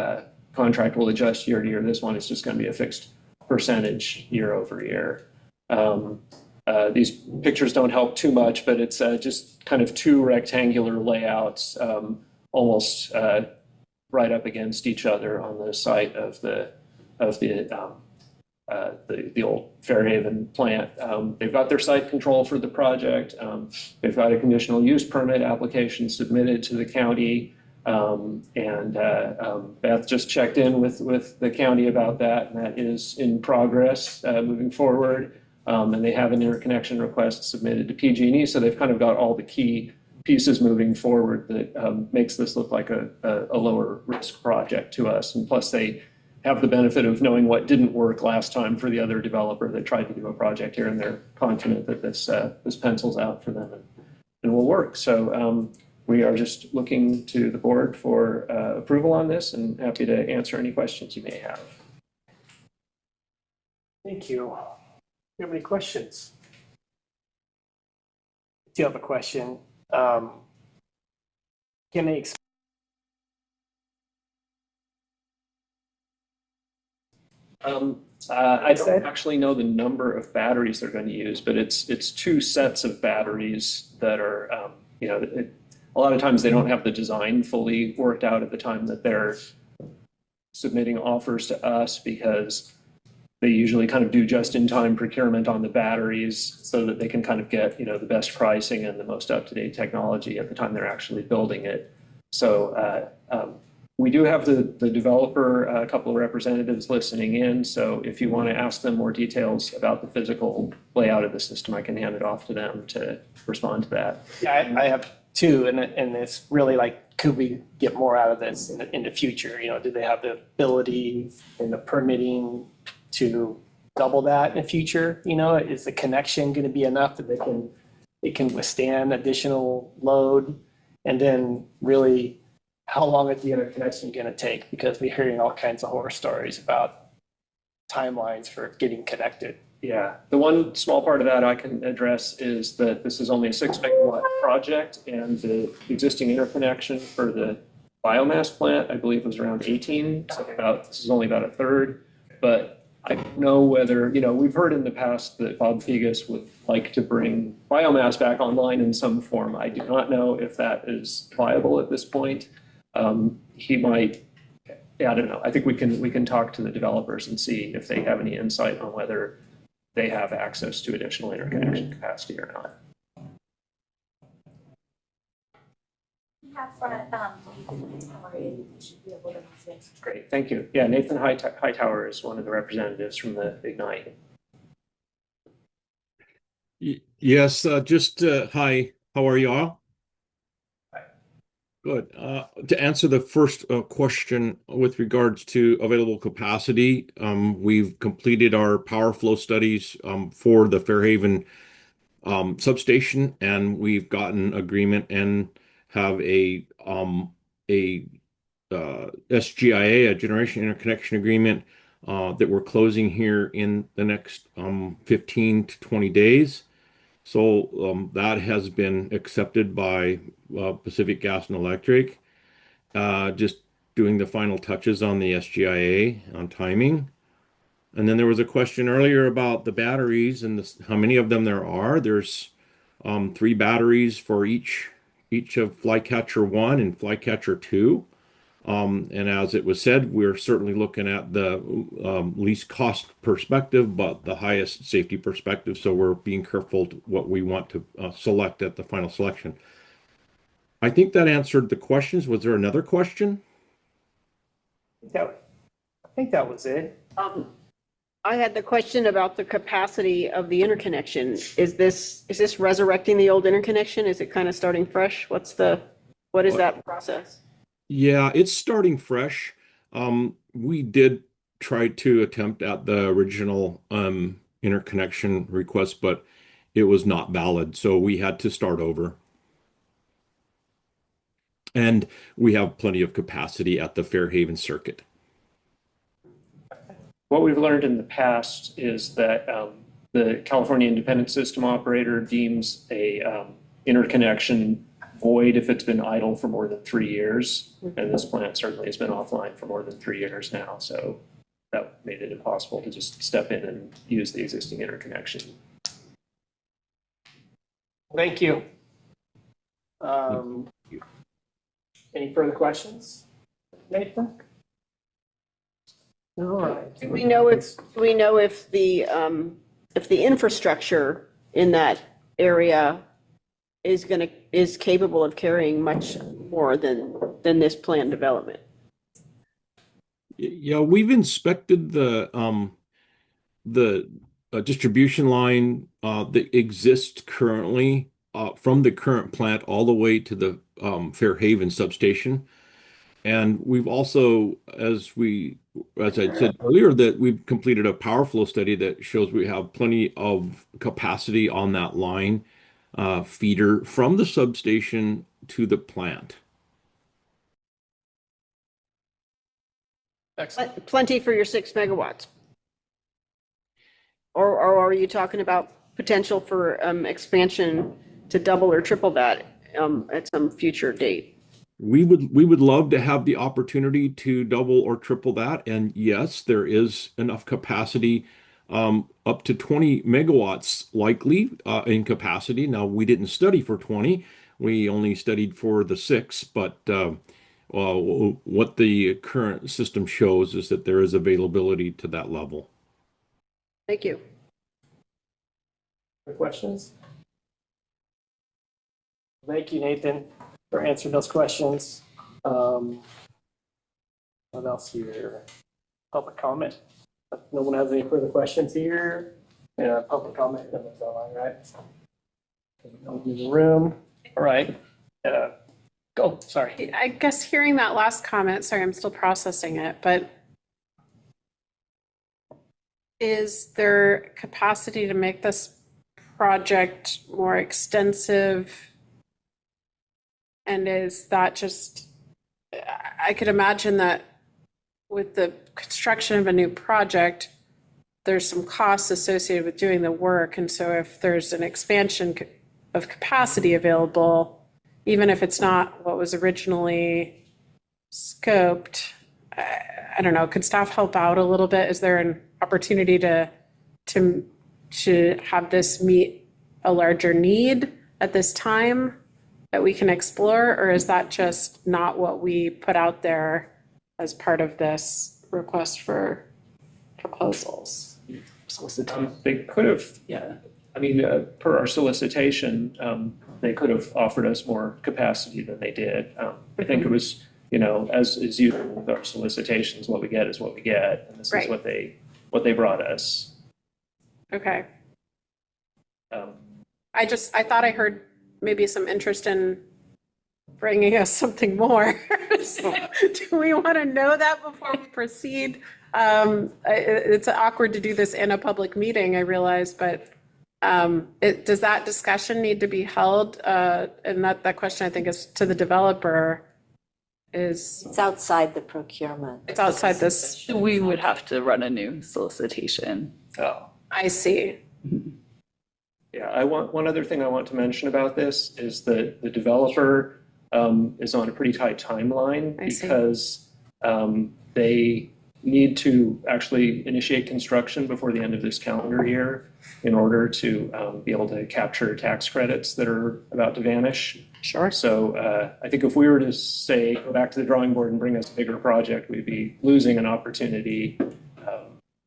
Speaker 8: contract will adjust year to year. This one is just going to be a fixed percentage year over year. These pictures don't help too much, but it's just kind of 2 rectangular layouts almost right up against each other on the site of the old Fairhaven plant. They've got their site control for the project. They've got a conditional use permit application submitted to the county. Beth just checked in with the county about that, and that is in progress moving forward. And they have an interconnection request submitted to PG&E, so they've kind of got all the key pieces moving forward that makes this look like a lower risk project to us. And plus, they have the benefit of knowing what didn't work last time for the other developer that tried to do a project here, and they're confident that this pencils out for them and will work. So we are just looking to the board for approval on this, and happy to answer any questions you may have.
Speaker 1: Thank you. Do you have any questions? Do you have a question? Can they
Speaker 8: I don't actually know the number of batteries they're going to use, but it's 2 sets of batteries that are, a lot of times they don't have the design fully worked out at the time that they're submitting offers to us, because they usually kind of do just-in-time procurement on the batteries so that they can kind of get, the best pricing and the most up-to-date technology at the time they're actually building it. So we do have the developer, a couple of representatives listening in. So if you want to ask them more details about the physical layout of the system, I can hand it off to them to respond to that.
Speaker 1: Yeah, I have 2, and it's really like, could we get more out of this in the future? Do they have the ability and the permitting to double that in the future? Is the connection going to be enough that it can withstand additional load? And then really, how long is the interconnection going to take? Because we're hearing all kinds of horror stories about timelines for getting connected.
Speaker 8: Yeah, the one small part of that I can address is that this is only a 6 megawatt project, and the existing interconnection for the biomass plant, I believe, was around 18. So this is only about a third. But I don't know whether, we've heard in the past that Bob Fegus would like to bring biomass back online in some form. I do not know if that is viable at this point. He might, I don't know. I think we can talk to the developers and see if they have any insight on whether they have access to additional interconnection capacity or not. Great, thank you. Yeah, Nathan Hightower is one of the representatives from the Ignite.
Speaker 12: Yes, hi, how are you all? Good. To answer the first question with regards to available capacity, we've completed our power flow studies for the Fairhaven substation, and we've gotten agreement and have a SGIA, a generation interconnection agreement, that we're closing here in the next 15 to 20 days. So that has been accepted by Pacific Gas and Electric. Just doing the final touches on the SGIA on timing. And then there was a question earlier about the batteries and how many of them there are. There's 3 batteries for each of Flycatcher 1 and Flycatcher 2. And as it was said, we're certainly looking at the least cost perspective, but the highest safety perspective. So we're being careful to what we want to select at the final selection. I think that answered the questions. Was there another question?
Speaker 1: I think that was it.
Speaker 11: I had the question about the capacity of the interconnection. Is this resurrecting the old interconnection? Is it kind of starting fresh? What is that process?
Speaker 12: Yeah, it's starting fresh. We did try to attempt at the original interconnection request, but it was not valid. So we had to start over. And we have plenty of capacity at the Fairhaven circuit.
Speaker 8: What we've learned in the past is that the California Independent System Operator deems a interconnection void if it's been idle for more than 3 years. And this plant certainly has been offline for more than 3 years now. So that made it impossible to just step in and use the existing interconnection.
Speaker 1: Thank you. Any further questions, Nathan? All right.
Speaker 11: Do we know if the infrastructure in that area is capable of carrying much more than this planned development?
Speaker 12: Yeah, we've inspected the distribution line that exists currently from the current plant all the way to the Fairhaven substation. And we've also, as I said earlier, that we've completed a power flow study that shows we have plenty of capacity on that line feeder from the substation to the plant.
Speaker 1: Excellent.
Speaker 11: Plenty for your 6 megawatts? Or are you talking about potential for expansion to double or triple that at some future date?
Speaker 12: We would love to have the opportunity to double or triple that. And yes, there is enough capacity, up to 20 megawatts likely in capacity. Now, we didn't study for 20. We only studied for the 6, but what the current system shows is that there is availability to that level.
Speaker 11: Thank you.
Speaker 1: Other questions? Thank you, Nathan, for answering those questions. What else here? Public comment. If no one has any further questions here. Public comment. No one's online, right? No one in the room. All right. Go. Sorry.
Speaker 9: I guess hearing that last comment, sorry, I'm still processing it, but is there capacity to make this project more extensive? And is that just, I could imagine that with the construction of a new project, there's some costs associated with doing the work. And so if there's an expansion of capacity available, even if it's not what was originally scoped, I don't know, could staff help out a little bit? Is there an opportunity to have this meet a larger need at this time that we can explore? Or is that just not what we put out there as part of this request for proposals?
Speaker 8: They could have, I mean, per our solicitation, they could have offered us more capacity than they did. I think it was, as is usual with our solicitations, what we get is what we get, and this is what they brought us.
Speaker 9: Okay. I thought I heard maybe some interest in bringing us something more. So, do we want to know that before we proceed? It's awkward to do this in a public meeting, I realize, but does that discussion need to be held? And that question, I think, is to the developer.
Speaker 13: It's outside the procurement.
Speaker 9: It's outside this.
Speaker 6: We would have to run a new solicitation.
Speaker 8: Oh,
Speaker 9: I see.
Speaker 8: yeah. One other thing I want to mention about this is that the developer is on a pretty tight timeline because they need to actually initiate construction before the end of this calendar year in order to be able to capture tax credits that are about to vanish.
Speaker 9: Sure.
Speaker 8: So I think if we were to say, go back to the drawing board and bring us a bigger project, we'd be losing an opportunity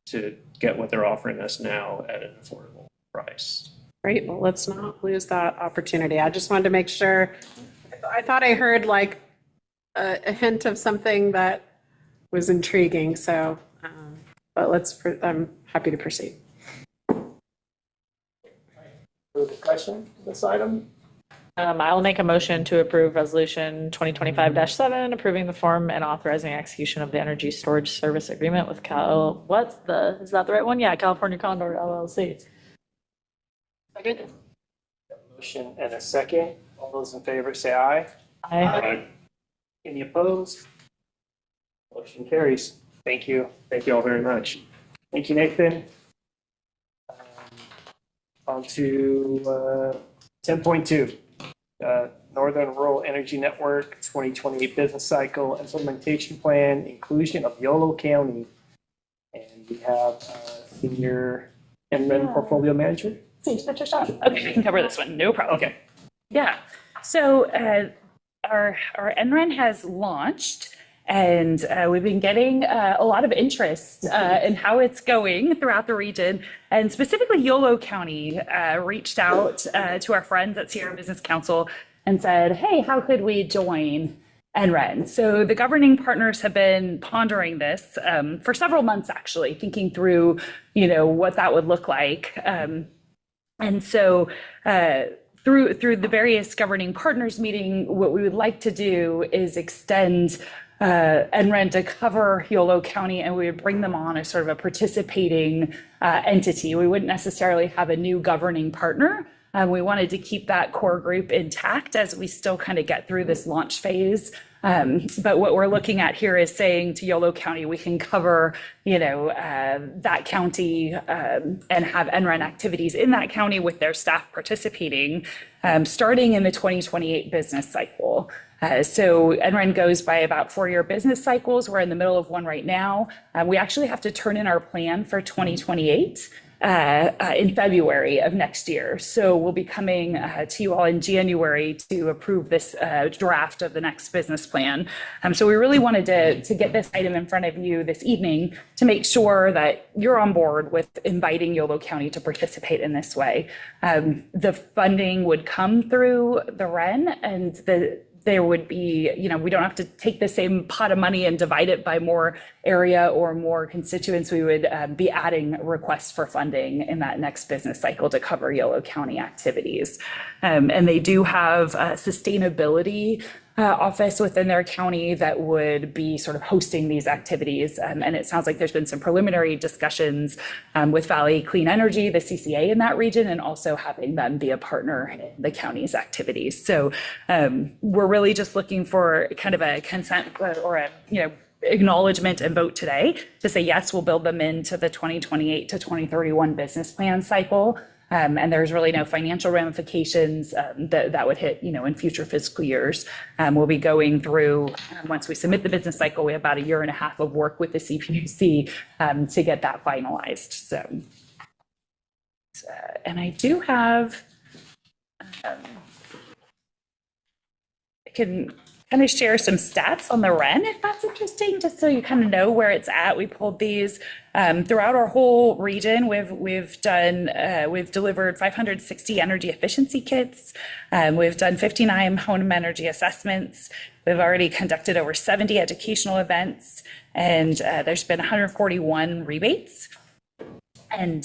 Speaker 8: to get what they're offering us now at an affordable price.
Speaker 9: Great. Well, let's not lose that opportunity. I just wanted to make sure. I thought I heard like a hint of something that was intriguing. So, but I'm happy to proceed.
Speaker 1: Further discussion of this item?
Speaker 5: I'll make a motion to approve resolution 2025-7, approving the form and authorizing execution of the energy storage service agreement with is that the right one? Yeah, California Condor LLC.
Speaker 1: Second. Motion and a second. All those in favor say aye.
Speaker 5: Aye.
Speaker 1: Any opposed? Motion carries. Thank you.
Speaker 8: Thank you all very much.
Speaker 1: Thank you, Nathan. On to 10.2. Northern Rural Energy Network 2028 Business Cycle Implementation Plan, inclusion of Yolo County. And we have Senior NREN Portfolio Manager.
Speaker 6: Okay, I can cover this one, no problem.
Speaker 1: Okay.
Speaker 6: Yeah, so our NREN has launched, and we've been getting a lot of interest in how it's going throughout the region. And specifically, Yolo County reached out to our friends at Sierra Business Council and said, hey, how could we join NREN? So the governing partners have been pondering this for several months, actually, thinking through, what that would look like. And so through the various governing partners meeting, what we would like to do is extend NREN to cover Yolo County, and we would bring them on as sort of a participating entity. We wouldn't necessarily have a new governing partner. We wanted to keep that core group intact as we still kind of get through this launch phase. But what we're looking at here is saying to Yolo County, we can cover, that county and have NREN activities in that county with their staff participating, starting in the 2028 business cycle. So NREN goes by about 4-year business cycles. We're in the middle of one right now. We actually have to turn in our plan for 2028 in February of next year. So we'll be coming to you all in January to approve this draft of the next business plan. So we really wanted to get this item in front of you this evening to make sure that you're on board with inviting Yolo County to participate in this way. The funding would come through the REN, and there would be, we don't have to take the same pot of money and divide it by more area or more constituents. We would be adding requests for funding in that next business cycle to cover Yolo County activities. And they do have a sustainability office within their county that would be sort of hosting these activities. And it sounds like there's been some preliminary discussions with Valley Clean Energy, the CCA in that region, and also having them be a partner in the county's activities. So we're really just looking for kind of a consent or a, acknowledgement and vote today to say, yes, we'll build them into the 2028 to 2031 business plan cycle. And there's really no financial ramifications that would hit, in future fiscal years. We'll be going through, once we submit the business cycle, we have about a year and a half of work with the CPUC to get that finalized. So, and I do have, I can kind of share some stats on the REN if that's interesting, just so you kind of know where it's at. We pulled these throughout our whole region. We've delivered 560 energy efficiency kits. We've done 59 home energy assessments. We've already conducted over 70 educational events, and there's been 141 rebates. And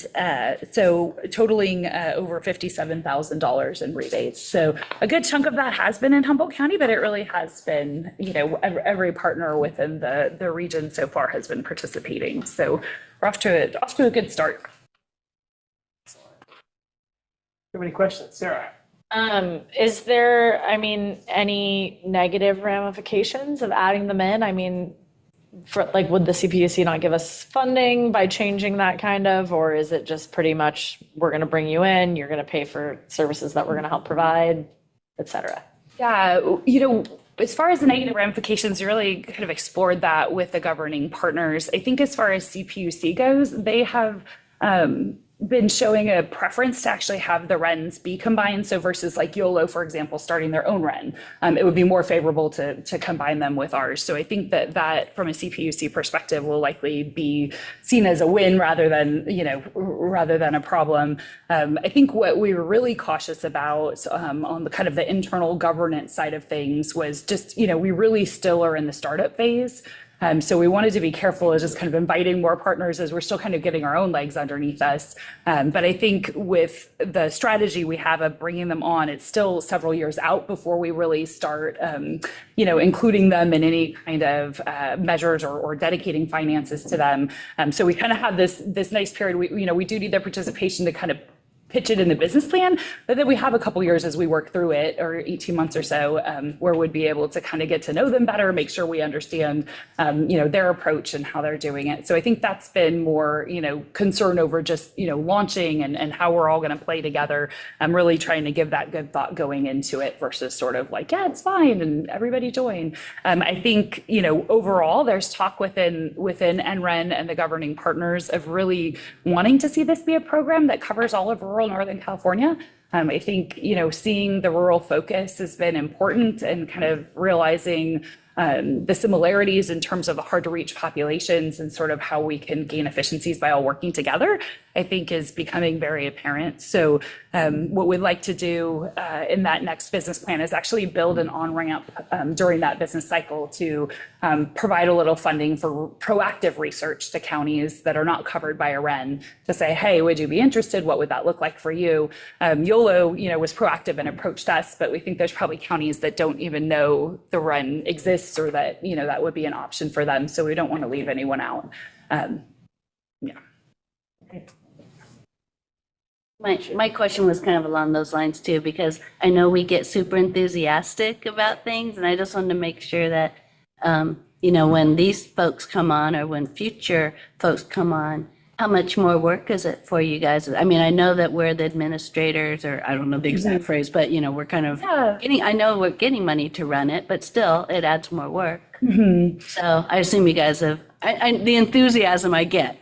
Speaker 6: so totaling over $57,000 in rebates. So a good chunk of that has been in Humboldt County, but it really has been, every partner within the region so far has been participating. So we're off to a good start.
Speaker 1: Do you have any questions, Sarah?
Speaker 5: Is there, any negative ramifications of adding them in? Would the CPUC not give us funding by changing that or is it just pretty much, we're going to bring you in, you're going to pay for services that we're going to help provide, et cetera?
Speaker 6: Yeah, as far as the negative ramifications, we really kind of explored that with the governing partners. I think as far as CPUC goes, they have been showing a preference to actually have the RENs be combined. So versus like YOLO, for example, starting their own REN, it would be more favorable to combine them with ours. So I think that from a CPUC perspective will likely be seen as a win rather than a problem. I think what we were really cautious about on the kind of the internal governance side of things was just, we really still are in the startup phase. So we wanted to be careful as just kind of inviting more partners as we're still kind of getting our own legs underneath us. But I think with the strategy we have of bringing them on, it's still several years out before we really start, including them in any kind of measures or dedicating finances to them. So we kind of have this nice period. We do need their participation to kind of pitch it in the business plan, but then we have a couple years as we work through it, or 18 months or so, where we'd be able to kind of get to know them better, make sure we understand, their approach and how they're doing it. So I think that's been more, concern over just, launching and how we're all going to play together. I'm really trying to give that good thought going into it versus sort of like, yeah, it's fine and everybody join. I think, overall there's talk within NREN and the governing partners of really wanting to see this be a program that covers all of rural Northern California. I think, seeing the rural focus has been important and kind of realizing the similarities in terms of the hard to reach populations and sort of how we can gain efficiencies by all working together, I think is becoming very apparent. So what we'd like to do in that next business plan is actually build an on-ramp during that business cycle to provide a little funding for proactive research to counties that are not covered by a REN to say, hey, would you be interested? What would that look like for you? YOLO, was proactive and approached us, but we think there's probably counties that don't even know the REN exists or that, that would be an option for them. So we don't want to leave anyone out.
Speaker 4: My question was kind of along those lines too, because I know we get super enthusiastic about things, and I just wanted to make sure that, when these folks come on or when future folks come on, how much more work is it for you guys? I mean, I know that we're the administrators, or I don't know the exact phrase, but we're kind of I know we're getting money to run it, but still it adds more work. So I assume you guys have, the enthusiasm I get.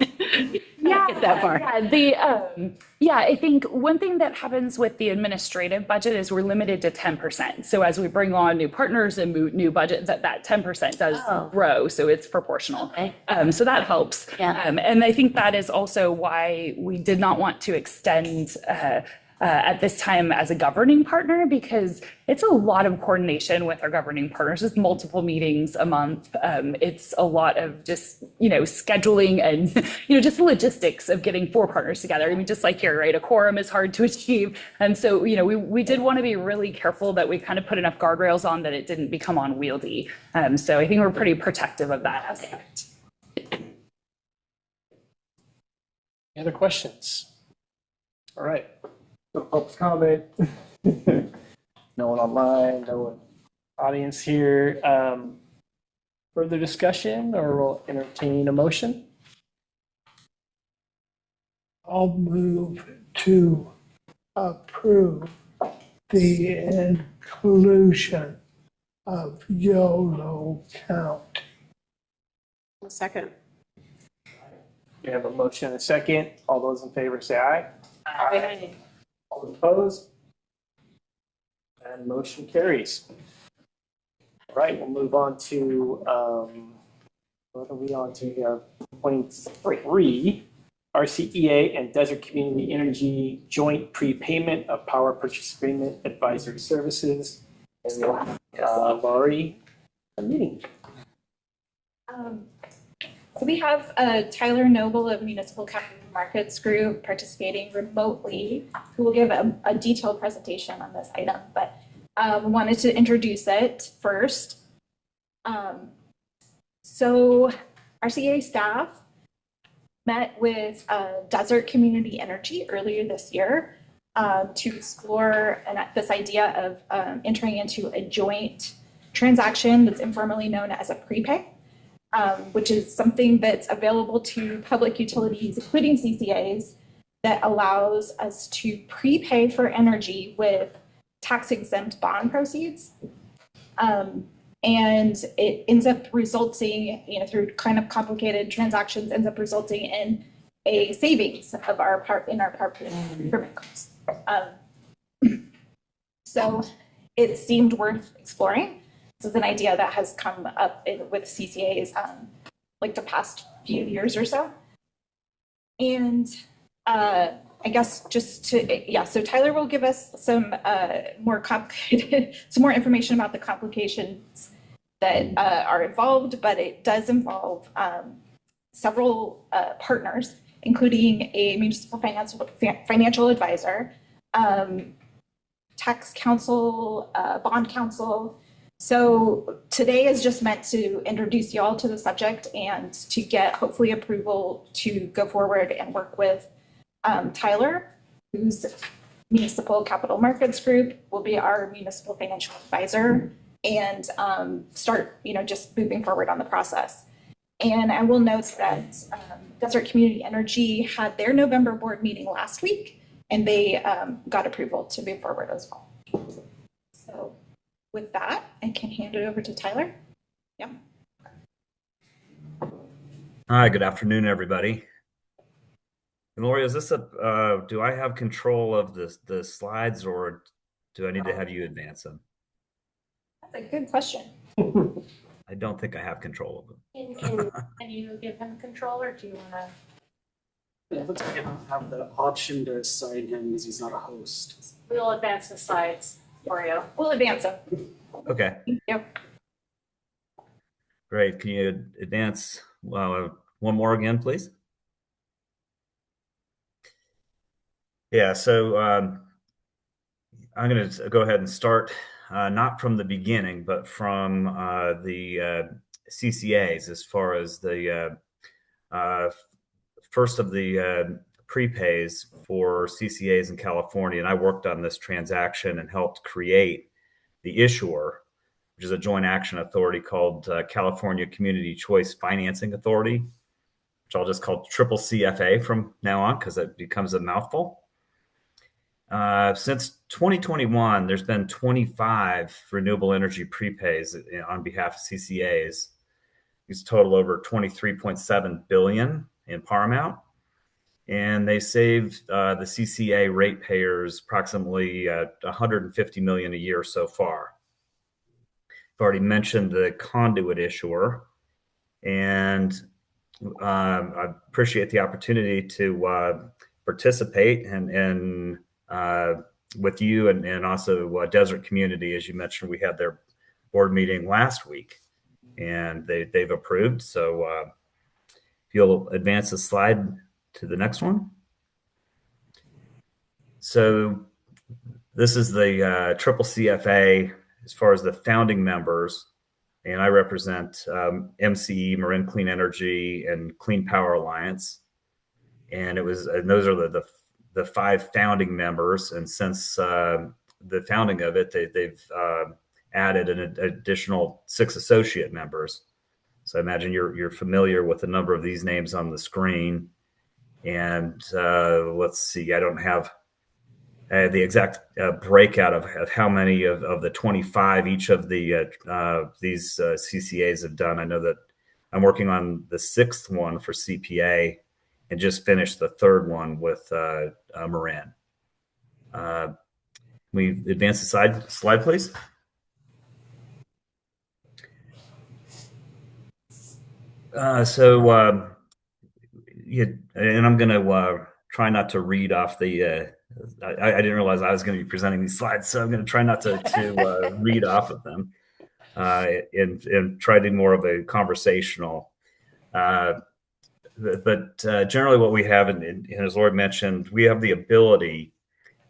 Speaker 4: Get that far.
Speaker 6: I think one thing that happens with the administrative budget is we're limited to 10%. So as we bring on new partners and new budget, that 10% does grow. So it's proportional.
Speaker 4: Okay.
Speaker 6: So that helps. And I think that is also why we did not want to extend at this time as a governing partner, because it's a lot of coordination with our governing partners. It's multiple meetings a month. It's a lot of just, scheduling and, just the logistics of getting 4 partners together. I mean, just like here, right? A quorum is hard to achieve. And so, we did want to be really careful that we kind of put enough guardrails on that it didn't become unwieldy. So I think we're pretty protective of that aspect.
Speaker 1: Any other questions? All right. No public comment. No one online, no one audience here. Further discussion, or we'll entertain a motion?
Speaker 10: I'll move to approve the inclusion of Yolo County.
Speaker 9: A second.
Speaker 1: We have a motion and a second. All those in favor say aye. Aye. All opposed? And motion carries. All right, we'll move on to, what are we on to here? Point 3, RCEA and Desert Community Energy Joint Prepayment of Power Purchase Agreement Advisory Services. And we'll have Laurie, a meeting.
Speaker 2: So we have Tyler Noble of Municipal Capital Markets Group participating remotely, who will give a detailed presentation on this item, but wanted to introduce it first. So RCA staff met with Desert Community Energy earlier this year to explore this idea of entering into a joint transaction that's informally known as a prepay. Which is something that's available to public utilities, including CCAs, that allows us to prepay for energy with tax-exempt bond proceeds. And it ends up resulting, through kind of complicated transactions, ends up resulting in a savings of our power procurement costs. So it seemed worth exploring. This is an idea that has come up with CCAs like the past few years or so. And I guess so Tyler will give us some more information about the complications that are involved, but it does involve several partners, including a municipal financial advisor, tax counsel, bond counsel. So today is just meant to introduce you all to the subject and to get hopefully approval to go forward and work with Tyler, who's Municipal Capital Markets Group, will be our municipal financial advisor, and start, just moving forward on the process. And I will note that Desert Community Energy had their November board meeting last week, and they got approval to move forward as well. So with that, I can hand it over to Tyler. Yeah.
Speaker 14: Hi, good afternoon, everybody. And Lori, is this do I have control of the slides, or do I need to have you advance them?
Speaker 2: That's a good question.
Speaker 14: I don't think I have control of them.
Speaker 2: Can you give him control, or do you want to?
Speaker 15: Yeah, it looks like I don't have the option to assign him because he's not a host.
Speaker 2: We'll advance the slides for you. We'll advance them.
Speaker 14: Okay.
Speaker 2: Yep.
Speaker 14: Great. Can you advance one more again, please? Yeah, so I'm going to go ahead and start not from the beginning, but from the CCAs, as far as the first of the prepays for CCAs in California. And I worked on this transaction and helped create the issuer, which is a joint action authority called California Community Choice Financing Authority, which I'll just call CCCFA from now on because it becomes a mouthful. Since 2021, there's been 25 renewable energy prepays on behalf of CCAs. These total over $23.7 billion in par amount, and they saved the CCA ratepayers approximately $150 million a year so far. I've already mentioned the conduit issuer, and I appreciate the opportunity to participate and with you and also Desert Community. As you mentioned, we had their board meeting last week, and they've approved. So if you'll advance the slide to the next one. So this is the CCCFA as far as the founding members, and I represent MCE, Marin Clean Energy, and Clean Power Alliance. And those are the 5 founding members. And since the founding of it, they've added an additional 6 associate members. So I imagine you're familiar with a number of these names on the screen. And let's see, I don't have the exact breakout of how many of the 25 each of the these CCAs have done. I know that I'm working on the 6th one for CPA and just finished the 3rd one with Moran. We advance the slide, please. Yeah, and I'm going to try not to read off the. I didn't realize I was going to be presenting these slides, so I'm going to try not to read off of them and try to do more of a conversational. But generally, what we have, and as Lord mentioned, we have the ability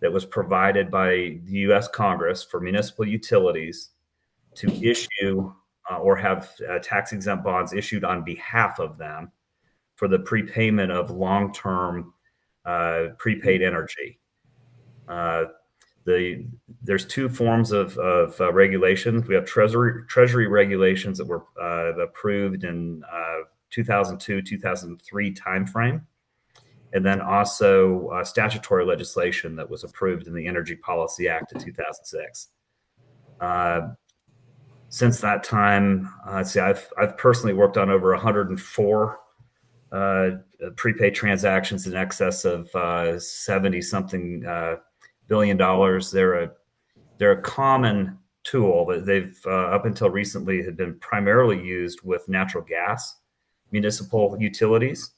Speaker 14: that was provided by the U.S. Congress for municipal utilities to issue or have tax-exempt bonds issued on behalf of them for the prepayment of long-term prepaid energy. There's 2 forms of regulations. We have treasury regulations that were approved in 2002-2003 timeframe, and then also statutory legislation that was approved in the Energy Policy Act of 2006. Since that time, I've personally worked on over 104 prepaid transactions in excess of 70-something billion dollars. They're a common tool that they've up until recently had been primarily used with natural gas municipal utilities.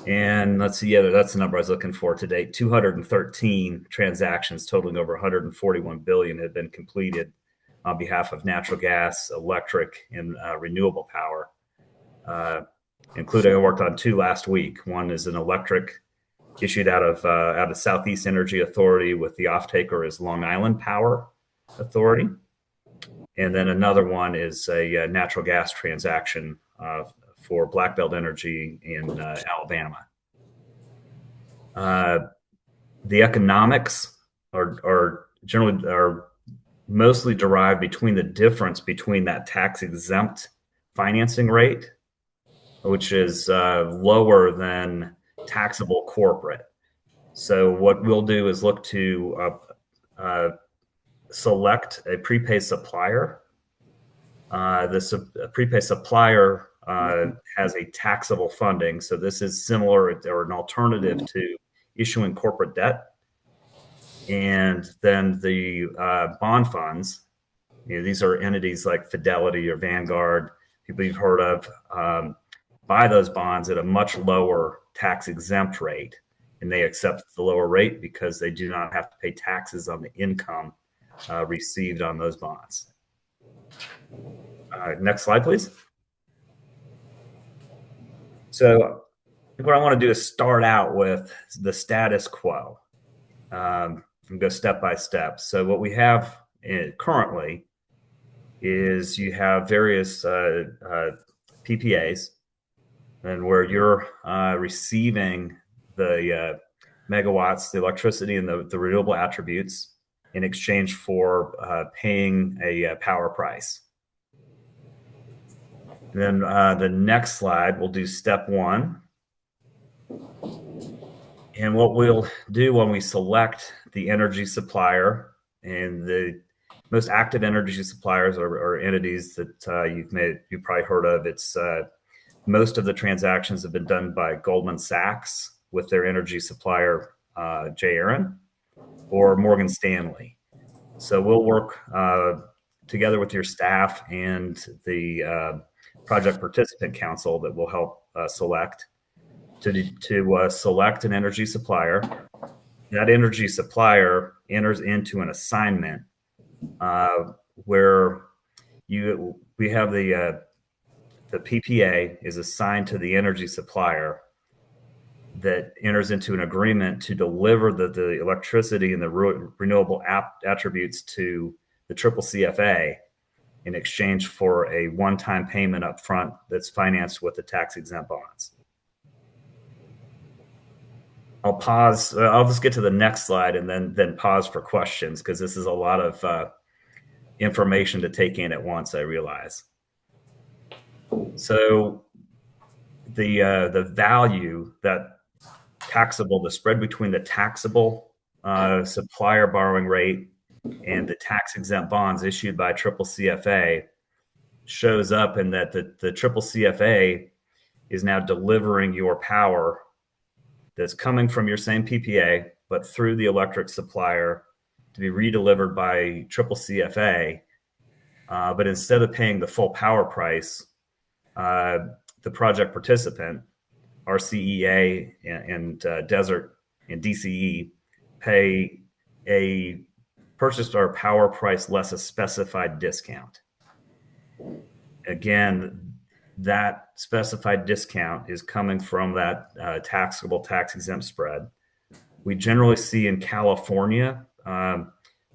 Speaker 14: And let's see, yeah, that's the number I was looking for today. 213 transactions totaling over 141 billion have been completed on behalf of natural gas, electric, and renewable power. Including I worked on 2 last week. One is an electric issued out of Southeast Energy Authority with the off-taker is Long Island Power Authority. And then another one is a natural gas transaction for Black Belt Energy in Alabama. The economics are generally mostly derived between the difference between that tax-exempt financing rate, which is lower than taxable corporate. So what we'll do is look to select a prepaid supplier. This prepaid supplier has a taxable funding. So this is similar or an alternative to issuing corporate debt. And then the bond funds, these are entities like Fidelity or Vanguard, people you've heard of, buy those bonds at a much lower tax exempt rate. And they accept the lower rate because they do not have to pay taxes on the income received on those bonds. Next slide, please. So what I want to do is start out with the status quo and go step by step. So what we have currently is you have various PPAs, and where you're receiving the megawatts, the electricity, and the renewable attributes in exchange for paying a power price. And then the next slide, we'll do step 1. And what we'll do when we select the energy supplier, and the most active energy suppliers are entities that you've probably heard of. It's most of the transactions have been done by Goldman Sachs with their energy supplier, J. Aron, or Morgan Stanley. So we'll work together with your staff and the Project Participant Council that will help select to select an energy supplier. That energy supplier enters into an assignment where we have the PPA is assigned to the energy supplier that enters into an agreement to deliver the electricity and the renewable attributes to the CCCFA in exchange for a one-time payment up front that's financed with the tax-exempt bonds. I'll pause. I'll just get to the next slide and then pause for questions, because this is a lot of information to take in at once, I realize. So the value that taxable, the spread between the taxable supplier borrowing rate and the tax exempt bonds issued by triple CFA shows up in that the triple CFA is now delivering your power that's coming from your same PPA, but through the electric supplier to be redelivered by triple CFA. But instead of paying the full power price, the project participant, RCEA and Desert and DCE, pay a purchased our power price less a specified discount. Again, that specified discount is coming from that taxable tax exempt spread. We generally see in California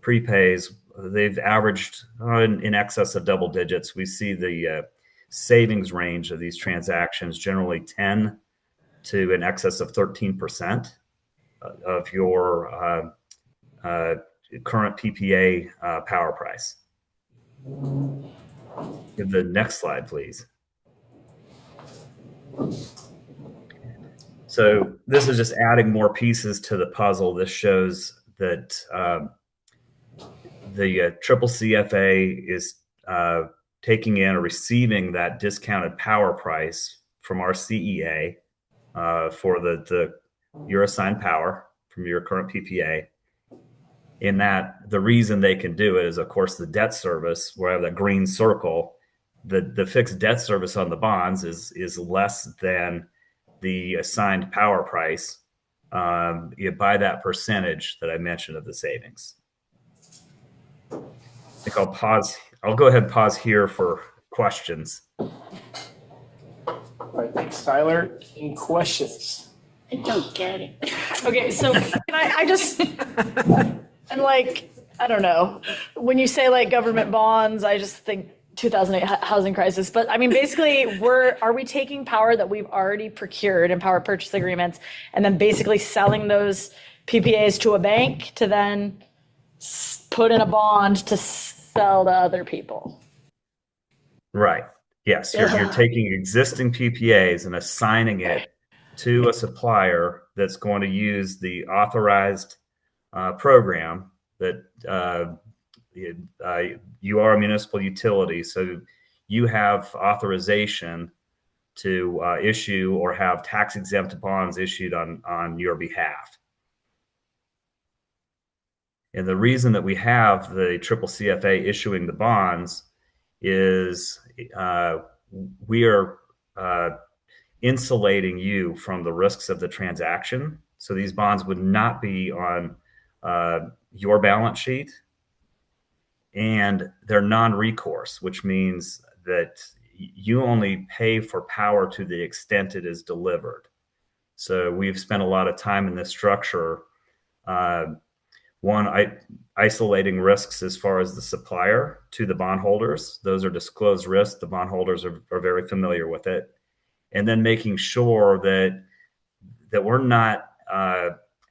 Speaker 14: prepays, they've averaged in excess of double digits. We see the savings range of these transactions generally 10 to in excess of 13% of your current PPA power price. Give the next slide, please. So this is just adding more pieces to the puzzle. This shows that the triple CFA is taking in or receiving that discounted power price from our CEA for your assigned power from your current PPA. In that, the reason they can do it is, of course, the debt service, where I have that green circle, the fixed debt service on the bonds is less than the assigned power price by that percentage that I mentioned of the savings. I think I'll pause. I'll go ahead and pause here for questions.
Speaker 1: All right, thanks, Tyler. Any questions?
Speaker 4: I don't get it.
Speaker 5: Okay, so can I just, and like, I don't know, when you say like government bonds, I just think 2008 housing crisis. But I mean, basically, are we taking power that we've already procured in power purchase agreements and then basically selling those PPAs to a bank to then put in a bond to sell to other people?
Speaker 14: Right. Yes. You're taking existing PPAs and assigning it to a supplier that's going to use the authorized program that you are a municipal utility, so you have authorization to issue or have tax exempt bonds issued on your behalf. And the reason that we have the triple CFA issuing the bonds is we are insulating you from the risks of the transaction. So these bonds would not be on your balance sheet, and they're non-recourse, which means that you only pay for power to the extent it is delivered. So we've spent a lot of time in this structure. Isolating risks as far as the supplier to the bondholders. Those are disclosed risks. The bondholders are very familiar with it. And then making sure that we're not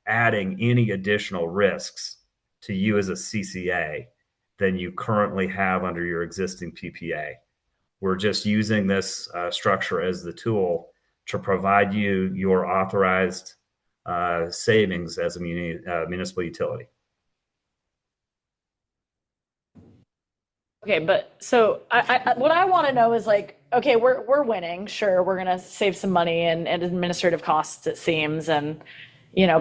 Speaker 14: adding any additional risks to you as a CCA than you currently have under your existing PPA. We're just using this structure as the tool to provide you your authorized savings as a municipal utility.
Speaker 5: Okay, but so what I want to know is like, okay, we're winning. Sure, we're gonna save some money and administrative costs, it seems, and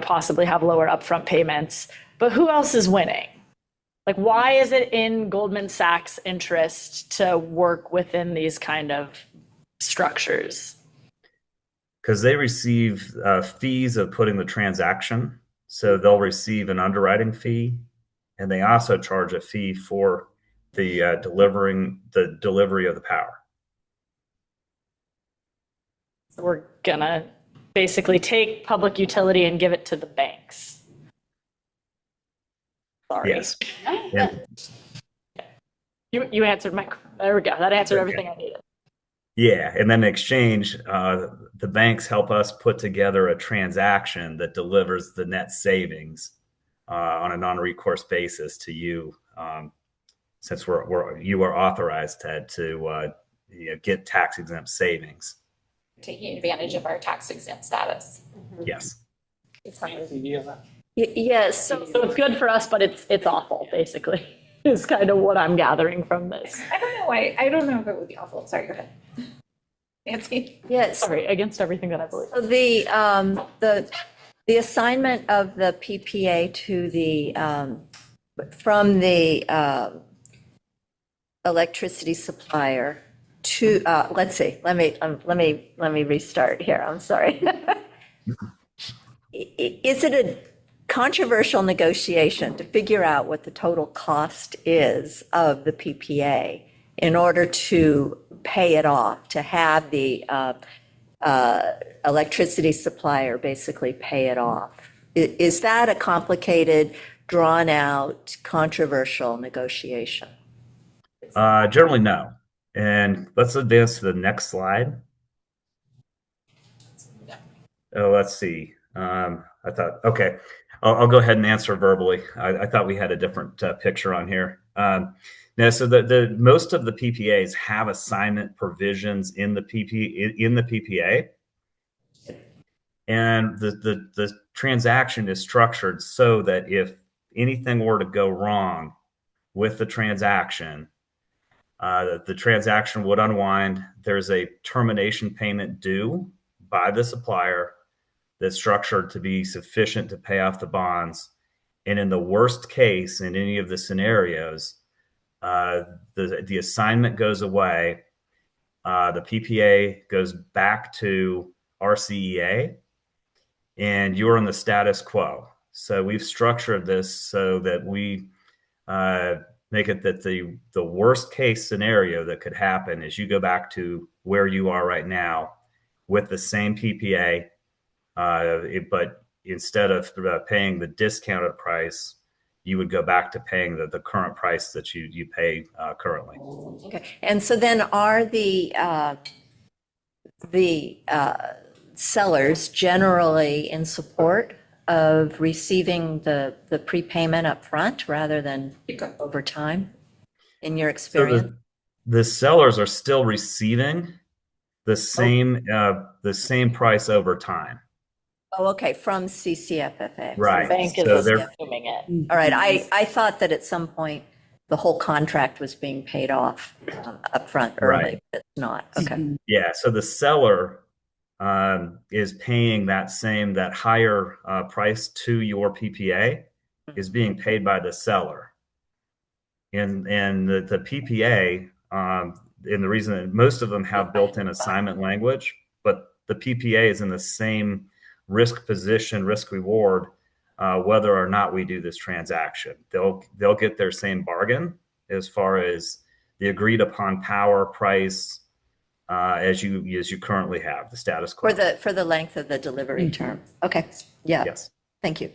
Speaker 5: possibly have lower upfront payments. But who else is winning? Like, why is it in Goldman Sachs' interest to work within these kind of structures?
Speaker 14: Because they receive fees of putting the transaction. So they'll receive an underwriting fee, and they also charge a fee for the delivery of the power.
Speaker 5: So we're gonna basically take public utility and give it to the banks. Sorry.
Speaker 14: Yes.
Speaker 5: Yeah. You answered my. There we go. That answered everything I needed.
Speaker 14: Yeah, and then in exchange, the banks help us put together a transaction that delivers the net savings on a non-recourse basis to you, since you are authorized to get tax exempt savings.
Speaker 2: Taking advantage of our tax exempt status.
Speaker 14: Yes.
Speaker 1: Yeah,
Speaker 13: Yes.
Speaker 5: So it's good for us, but it's awful, basically, is kind of what I'm gathering from this.
Speaker 2: I don't know why, I don't know if it would be awful. Sorry, go ahead. Nancy?
Speaker 13: Yes.
Speaker 5: Sorry, against everything that I believe.
Speaker 13: So the assignment of the PPA to the, from the electricity supplier to, let's see, let me restart here. I'm sorry. Is it a controversial negotiation to figure out what the total cost is of the PPA in order to pay it off, to have the electricity supplier basically pay it off? Is that a complicated, drawn-out, controversial negotiation?
Speaker 14: Generally, no. And let's advance to the next slide. Oh, let's see. I thought, okay, I'll go ahead and answer verbally. I thought we had a different picture on here. Now, so the most of the PPAs have assignment provisions in the PPA, and the transaction is structured so that if anything were to go wrong with the transaction would unwind. There's a termination payment due by the supplier that's structured to be sufficient to pay off the bonds. And in the worst case, in any of the scenarios, the assignment goes away. The PPA goes back to RCEA, and you're in the status quo. So we've structured this so that we make it that the worst case scenario that could happen is you go back to where you are right now with the same PPA, but instead of paying the discounted price, you would go back to paying the current price that you pay currently.
Speaker 13: Okay, and so then are the sellers generally in support of receiving the prepayment up front rather than over time, in your experience?
Speaker 14: So the sellers are still receiving the same price over time.
Speaker 13: Oh, okay, from CCFFA.
Speaker 14: Right.
Speaker 5: The bank
Speaker 14: So
Speaker 5: is
Speaker 14: they're
Speaker 5: assuming it.
Speaker 13: All right, I thought that at some point the whole contract was being paid off upfront early,
Speaker 14: Right.
Speaker 13: but it's not. Okay.
Speaker 14: Yeah. So the seller is paying that higher price to your PPA is being paid by the seller. And the PPA, and the reason that most of them have built-in assignment language, but the PPA is in the same risk position, risk reward, whether or not we do this transaction. They'll get their same bargain as far as the agreed upon power price as you currently have the status quo
Speaker 13: For the length of the delivery term. Okay. Yeah.
Speaker 14: Yes.
Speaker 13: Thank you.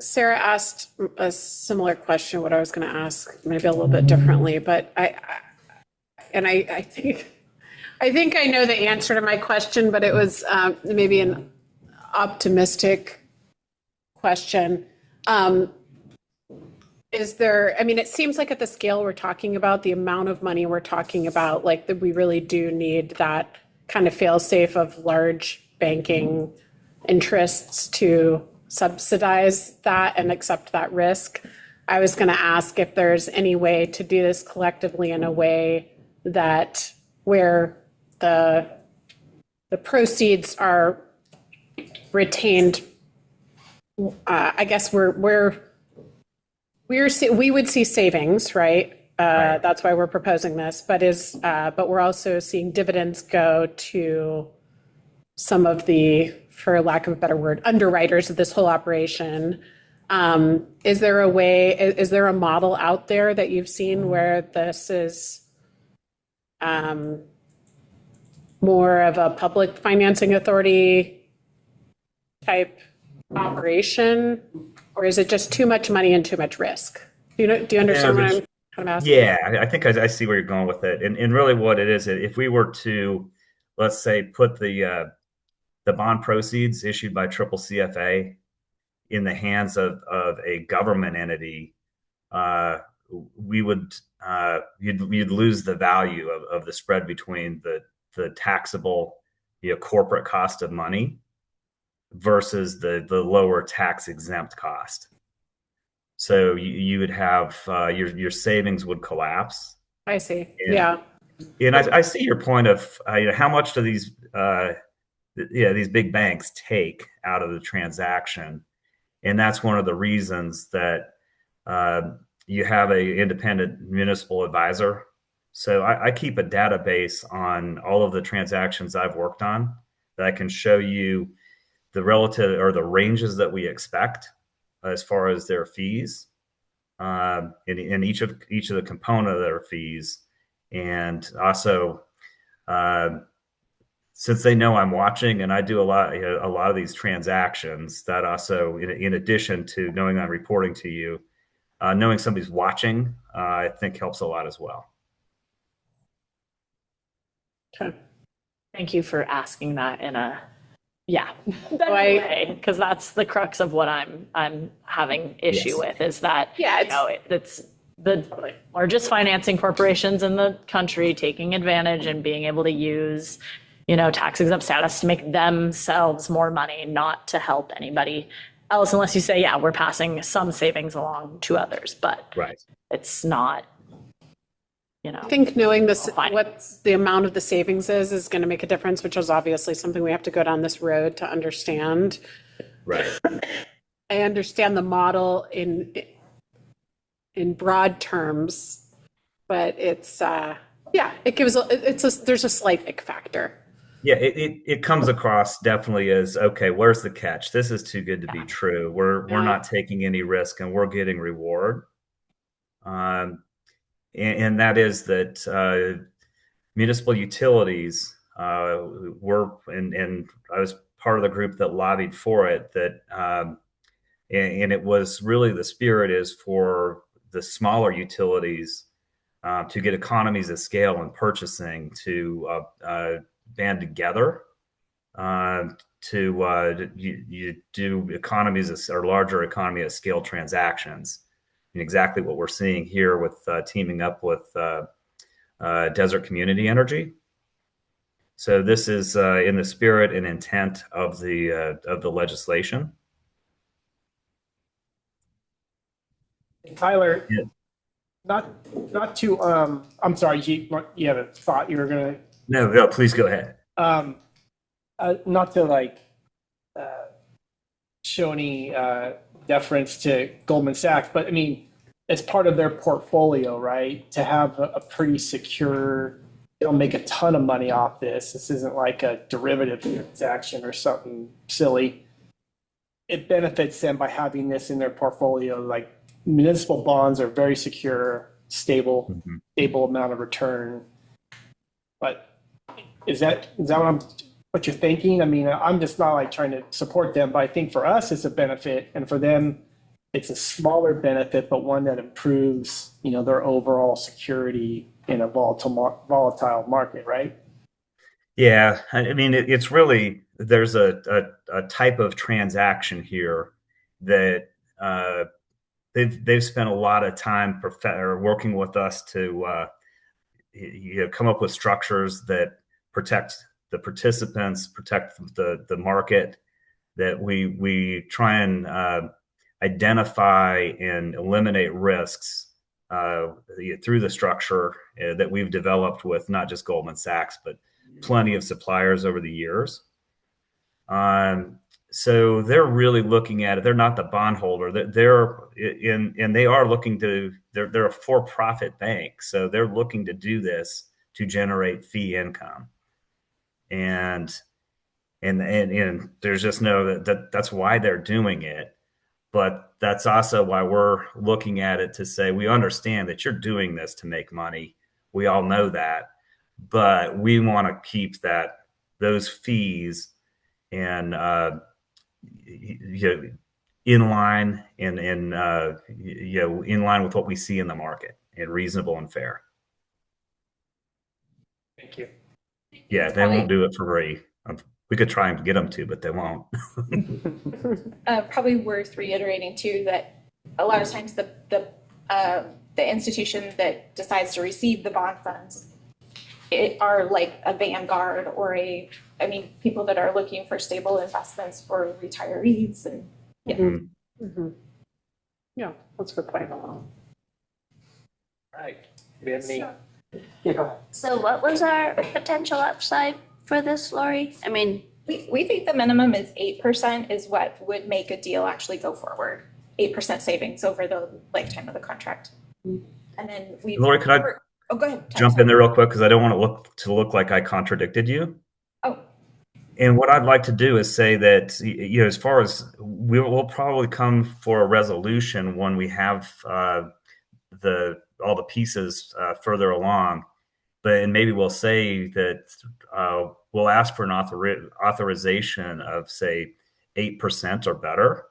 Speaker 9: Sarah asked a similar question, what I was going to ask, maybe a little bit differently, but I think I know the answer to my question, but it was maybe an optimistic question. Is there, I mean, it seems like at the scale we're talking about, the amount of money we're talking about, like that we really do need that kind of fail-safe of large banking interests to subsidize that and accept that risk. I was going to ask if there's any way to do this collectively in a way that where the proceeds are retained. I guess we would see savings, right? That's why we're proposing this, but we're also seeing dividends go to some of the, for lack of a better word, underwriters of this whole operation. Is there a model out there that you've seen where this is more of a public financing authority type operation, or is it just too much money and too much risk? Do you understand what I'm kind of asking?
Speaker 14: Yeah, I think I see where you're going with it. And really what it is, if we were to, let's say, put the bond proceeds issued by CCCFA in the hands of a government entity, we would you'd lose the value of the spread between the taxable corporate cost of money versus the lower tax exempt cost. So you would have your savings would collapse.
Speaker 9: I see.
Speaker 14: And,
Speaker 9: Yeah.
Speaker 14: And I see your point of how much do these these big banks take out of the transaction, and that's one of the reasons that you have a independent municipal advisor. So I keep a database on all of the transactions I've worked on that I can show you the relative or the ranges that we expect as far as their fees in each of the component of their fees. And also, since they know I'm watching and I do a lot of these transactions, that also, in addition to knowing I'm reporting to you, knowing somebody's watching, I think helps a lot as well.
Speaker 5: Okay. Thank you for asking that in a way, because that's the crux of what I'm having issue with is that it's the largest financing corporations in the country taking advantage and being able to use tax exempt status to make themselves more money, not to help anybody else, unless you say, we're passing some savings along to others, but it's not,
Speaker 9: I think knowing what the amount of the savings is going to make a difference, which is obviously something we have to go down this road to understand.
Speaker 14: Right.
Speaker 9: I understand the model in broad terms, but it's it gives there's a slight ick factor.
Speaker 14: Yeah, it comes across definitely as, okay, where's the catch? This is too good to be true. We're not taking any risk and we're getting reward. And that is that municipal utilities were, and I was part of the group that lobbied for it, that and it was really the spirit is for the smaller utilities to get economies of scale in purchasing, to band together to you do economies or larger economy of scale transactions. And exactly what we're seeing here with teaming up with Desert Community Energy. So this is in the spirit and intent of the legislation.
Speaker 1: Tyler, not to I'm sorry, you had a thought you were gonna.
Speaker 14: No, please go ahead.
Speaker 1: Not to show any deference to Goldman Sachs, but I mean, as part of their portfolio, right, to have a pretty secure, they'll make a ton of money off this. This isn't like a derivative transaction or something silly. It benefits them by having this in their portfolio. Like municipal bonds are very secure, stable amount of return. But is that what you're thinking? I mean, I'm just not trying to support them, but I think for us it's a benefit, and for them it's a smaller benefit, but one that improves, their overall security in a volatile market, right?
Speaker 14: Yeah, I mean, it's really, there's a type of transaction here that they've spent a lot of time working with us to come up with structures that protect the participants, protect the market, that we try and identify and eliminate risks through the structure that we've developed with not just Goldman Sachs, but plenty of suppliers over the years. So they're really looking at it. They're not the bondholder. And they are looking to. They're a for-profit bank, so they're looking to do this to generate fee income. And there's just that's why they're doing it. But that's also why we're looking at it to say, we understand that you're doing this to make money. We all know that, but we want to keep those fees and in line and in line with what we see in the market, and reasonable and fair.
Speaker 1: Thank you.
Speaker 14: Yeah, they won't do it for free. We could try and get them to, but they won't.
Speaker 16: Probably worth reiterating too that a lot of times the institution that decides to receive the bond funds are like a Vanguard or people that are looking for stable investments for retirees and yeah.
Speaker 9: Mhm. Yeah, that's a good point.
Speaker 1: Right. Do we have any?
Speaker 9: Yeah, go ahead.
Speaker 4: So what was our potential upside for this, Lori? I mean,
Speaker 16: We think the minimum is 8% is what would make a deal actually go forward. 8% savings over the lifetime of the contract. And then
Speaker 14: Lori, could I
Speaker 16: oh, go ahead.
Speaker 14: jump in there real quick? Because I don't want to look like I contradicted you.
Speaker 16: Oh.
Speaker 14: And what I'd like to do is say that, as far as we'll probably come for a resolution when we have all the pieces further along, and maybe we'll say that we'll ask for an authorization of say 8% or better.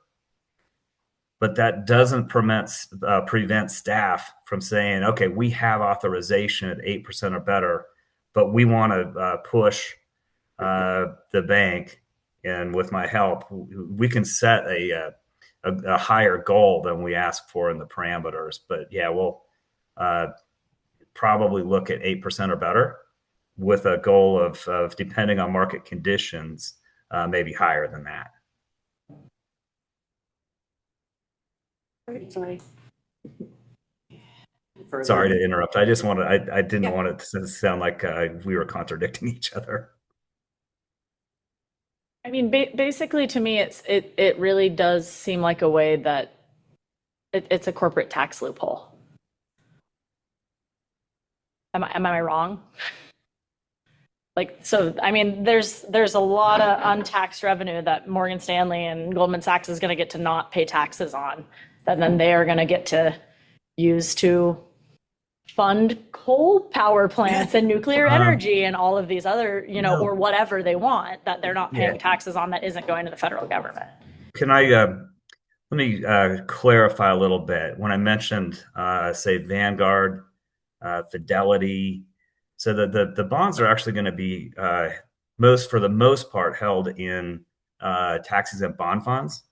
Speaker 14: But that doesn't prevent staff from saying, okay, we have authorization at 8% or better, but we want to push the bank, and with my help, we can set a higher goal than we ask for in the parameters. But yeah, we'll probably look at 8% or better with a goal of depending on market conditions, maybe higher than that. Sorry to interrupt. I just wanted, I didn't want it to sound like we were contradicting each other.
Speaker 5: I mean, basically to me, it really does seem like a way that it's a corporate tax loophole. Am I wrong? Like, so, I mean, there's a lot of untaxed revenue that Morgan Stanley and Goldman Sachs is going to get to not pay taxes on, that then they are going to get to use to fund coal power plants and nuclear energy and all of these other, or whatever they want that they're not paying taxes on that isn't going to the federal government.
Speaker 14: Can I, let me clarify a little bit. When I mentioned, say, Vanguard, Fidelity, so the bonds are actually going to be for the most part held in tax-exempt bond funds.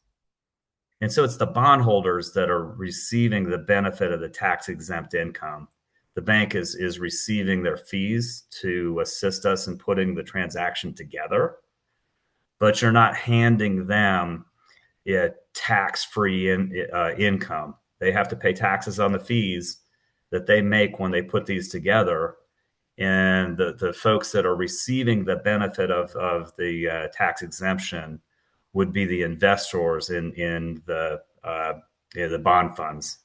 Speaker 14: And so it's the bondholders that are receiving the benefit of the tax-exempt income. The bank is receiving their fees to assist us in putting the transaction together, but you're not handing them tax-free income. They have to pay taxes on the fees that they make when they put these together. And the folks that are receiving the benefit of the tax exemption would be the investors in the bond funds.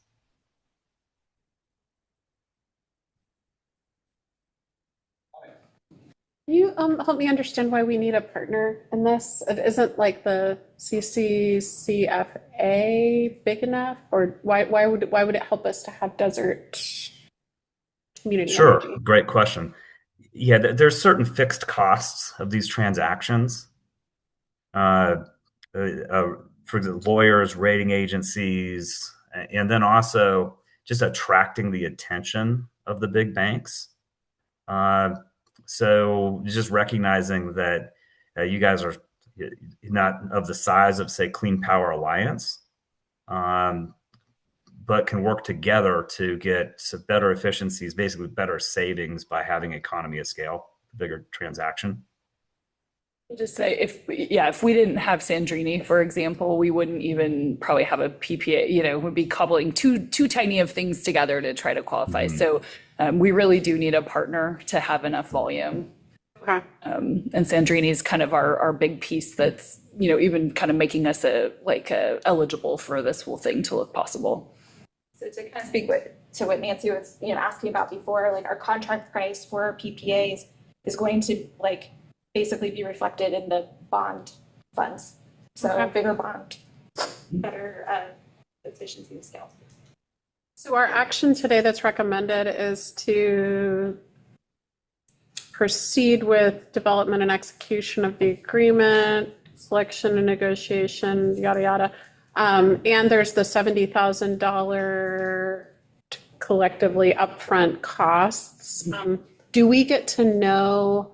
Speaker 9: Can you help me understand why we need a partner in this? It isn't like the CCCFA big enough, or why would it help us to have desert community?
Speaker 14: Sure,
Speaker 9: energy?
Speaker 14: Great question. Yeah, there's certain fixed costs of these transactions. For the lawyers, rating agencies, and then also just attracting the attention of the big banks. So just recognizing that you guys are not of the size of, say, Clean Power Alliance, but can work together to get some better efficiencies, basically better savings by having economy of scale, bigger transaction.
Speaker 6: Just say if we didn't have Sandrini, for example, we wouldn't even probably have a PPA, would be cobbling too tiny of things together to try to qualify. Mm-hmm. So we really do need a partner to have enough volume.
Speaker 9: Okay.
Speaker 6: And Sandrini is kind of our big piece that's, even kind of making us eligible for this whole thing to look possible.
Speaker 16: So to kind of speak to what Nancy was, asking about before, like our contract price for PPAs is going to basically be reflected in the bond funds. So a bigger bond, better efficiency of scale.
Speaker 9: So our action today that's recommended is to proceed with development and execution of the agreement, selection and negotiation, yada, yada. And there's the $70,000 collectively upfront costs. Do we get to know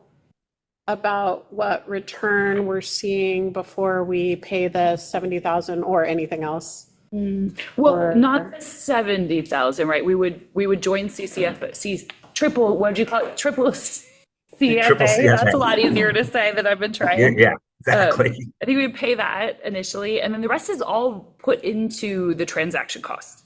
Speaker 9: about what return we're seeing before we pay the $70,000 or anything else?
Speaker 6: Well, not the 70,000, right? We would join CCF, what'd you call it?
Speaker 14: Triple
Speaker 6: CFA.
Speaker 14: CFA.
Speaker 6: That's a lot easier to say than I've been trying.
Speaker 14: Yeah, exactly.
Speaker 6: I think we pay that initially, and then the rest is all put into the transaction costs.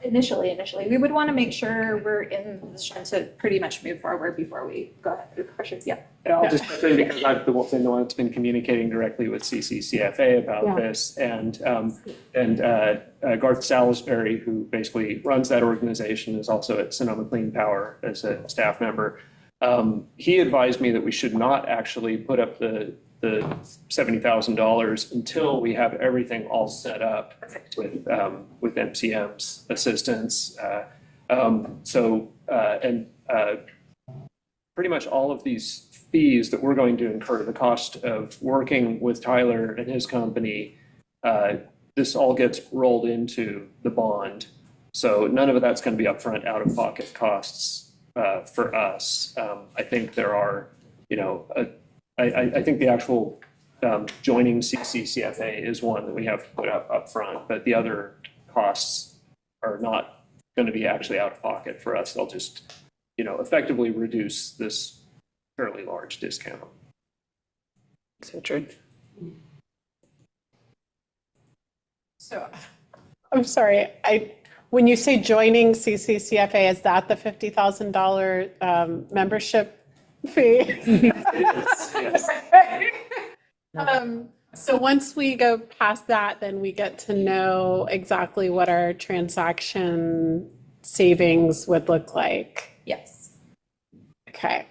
Speaker 16: Initially, we would want to make sure we're in the position to pretty much move forward before we go ahead with questions. Yeah.
Speaker 8: I'll just say, because I've been the one that's been communicating directly with CCCFA about this, and Garth Salisbury, who basically runs that organization, is also at Sonoma Clean Power as a staff member. He advised me that we should not actually put up the $70,000 until we have everything all set up with MCM's assistance. Pretty much all of these fees that we're going to incur, the cost of working with Tyler and his company, this all gets rolled into the bond. So none of that's going to be upfront out-of-pocket costs for us. I think there are, I think the actual joining CCCFA is one that we have to put up front, but the other costs are not going to be actually out of pocket for us. They'll just, effectively reduce this fairly large discount.
Speaker 6: So true.
Speaker 9: So, I'm sorry, when you say joining CCCFA, is that the $50,000 membership fee?
Speaker 8: Yes.
Speaker 9: So once we go past that, then we get to know exactly what our transaction savings would look like.
Speaker 16: Yes.
Speaker 9: Okay.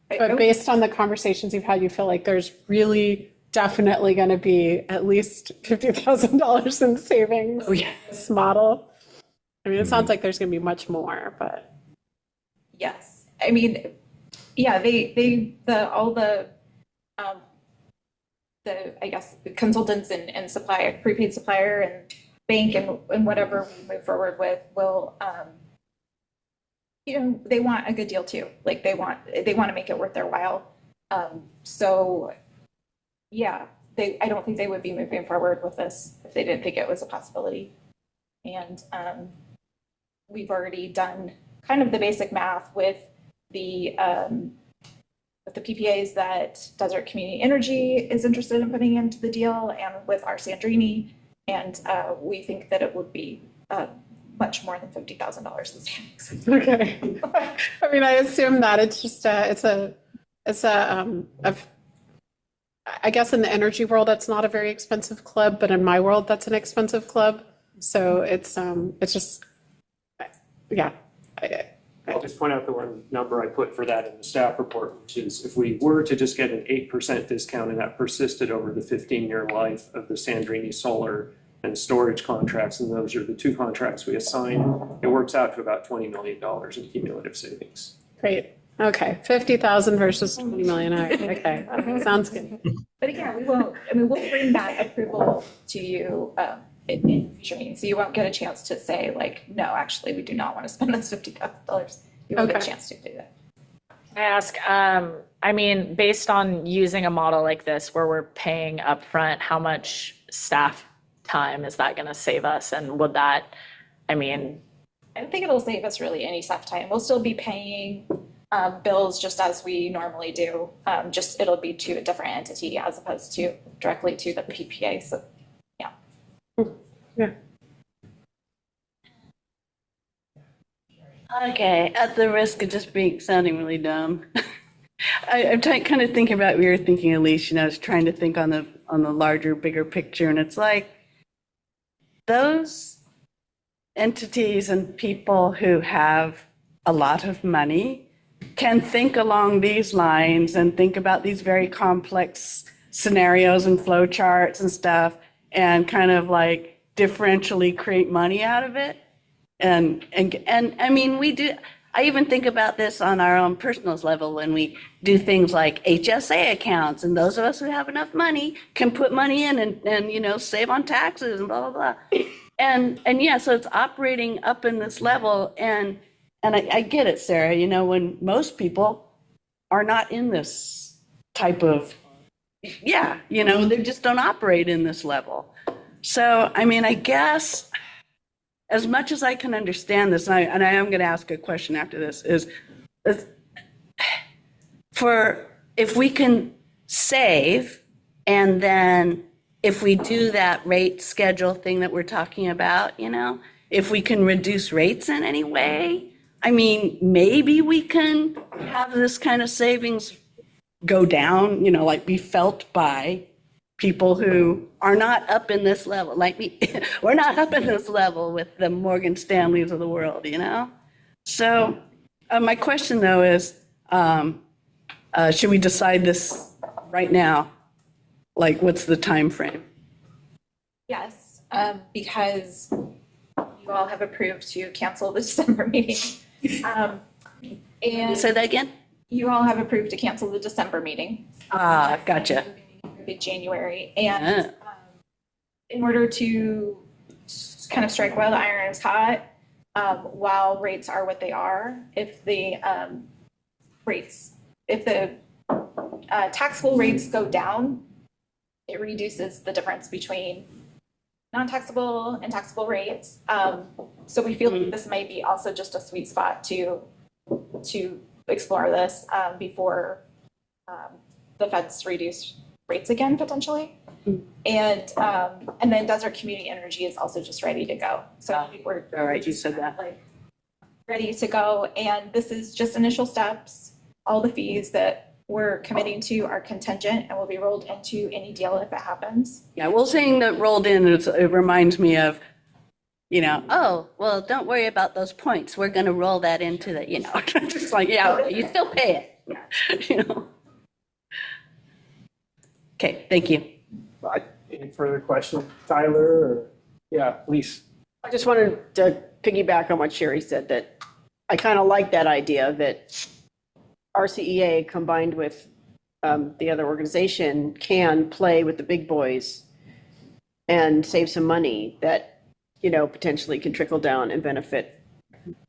Speaker 9: But based on the conversations you've had, you feel like there's really definitely going to be at least $50,000 in savings.
Speaker 6: Oh, yeah.
Speaker 9: This model. I mean, it sounds like there's going to be much more, but.
Speaker 16: Yes. I mean, yeah, all the I guess the consultants and supplier, prepaid supplier and bank and whatever we move forward with will, they want a good deal too. Like they want to make it worth their while. So yeah, I don't think they would be moving forward with this if they didn't think it was a possibility. And we've already done kind of the basic math with the PPAs that Desert Community Energy is interested in putting into the deal, and with our Sandrini, and we think that it would be much more than $50,000 in savings.
Speaker 9: Okay. I mean, I assume that it's just I guess in the energy world, that's not a very expensive club, but in my world, that's an expensive club. So it's just, yeah.
Speaker 8: I'll just point out the one number I put for that in the staff report, which is if we were to just get an 8% discount and that persisted over the 15-year life of the Sandrini solar and storage contracts, and those are the two contracts we assign, it works out to about $20 million in cumulative savings.
Speaker 9: Great. Okay. 50,000 versus 20 million. All right. Okay. Sounds good.
Speaker 16: But again, we'll bring that approval to you in future meetings. So you won't get a chance to say like, no, actually, we do not want to spend this $50,000. You won't get a chance to do that.
Speaker 5: I ask, I mean, based on using a model like this where we're paying upfront, how much staff time is that going to save us? And would that, I mean,
Speaker 16: I don't think it'll save us really any staff time. We'll still be paying bills just as we normally do. Just it'll be to a different entity as opposed to directly to the PPA. So yeah.
Speaker 9: Yeah.
Speaker 4: Okay, at the risk of just sounding really dumb, I'm kind of thinking about what you were thinking, Elise. I was trying to think on the larger, bigger picture, and it's like those entities and people who have a lot of money can think along these lines and think about these very complex scenarios and flow charts and stuff, and kind of like differentially create money out of it. And I mean, we do, I even think about this on our own personal level when we do things like HSA accounts, and those of us who have enough money can put money in and save on taxes and blah, blah, blah. And yeah, so it's operating up in this level. And I get it, Sarah, when most people are not in this type of, they just don't operate in this level. So, I mean, I guess as much as I can understand this, and I am going to ask a question after this, is for, if we can save, and then if we do that rate schedule thing that we're talking about, if we can reduce rates in any way, I mean, maybe we can have this kind of savings go down, like be felt by people who are not up in this level, like me. We're not up in this level with the Morgan Stanleys of the world, So my question though is, should we decide this right now? Like, what's the time frame?
Speaker 16: Yes, because you all have approved to cancel the December meeting. And
Speaker 4: Say that again?
Speaker 16: You all have approved to cancel the December meeting.
Speaker 4: Gotcha.
Speaker 16: January. And in order to kind of strike while the iron is hot, while rates are what they are, if the taxable rates go down, it reduces the difference between non-taxable and taxable rates. So we feel like this might be also just a sweet spot to explore this before the feds reduce rates again potentially. And then Desert Community Energy is also just ready to go. So I think we're
Speaker 4: all right. You said that.
Speaker 16: Like ready to go, and this is just initial steps. All the fees that we're committing to are contingent and will be rolled into any deal if it happens.
Speaker 4: Yeah, well, saying that rolled in, it reminds me of, oh, well, don't worry about those points. We're going to roll that into the, just like, yeah, you still pay it. Okay, thank you.
Speaker 1: Any further questions, Tyler? Or, yeah, please.
Speaker 11: I just wanted to piggyback on what Sherry said, that I kind of like that idea that RCEA combined with the other organization can play with the big boys and save some money that, potentially can trickle down and benefit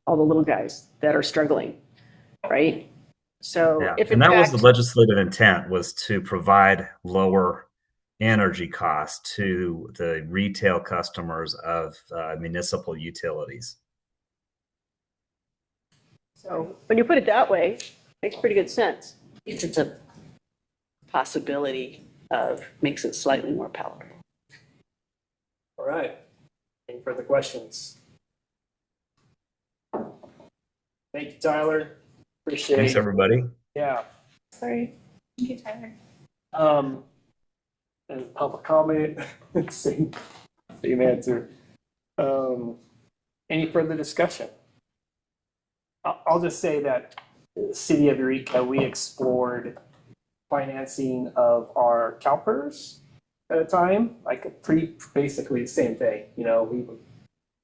Speaker 11: all the little guys that are struggling, right? So
Speaker 14: Yeah.
Speaker 11: if
Speaker 14: And
Speaker 11: in
Speaker 14: that was
Speaker 11: fact,
Speaker 14: the legislative intent, was to provide lower energy costs to the retail customers of municipal utilities.
Speaker 11: so when you put it that way, makes pretty good sense.
Speaker 4: It's a possibility of, makes it slightly more palatable.
Speaker 1: All right. Any further questions? Thank you, Tyler. Appreciate
Speaker 14: Thanks,
Speaker 1: it.
Speaker 14: everybody.
Speaker 1: Yeah.
Speaker 16: Sorry. Thank you, Tyler.
Speaker 1: And public comment, same answer. Any further discussion? I'll just say that the City of Eureka, we explored financing of our CalPERS at a time, like basically the same thing. We would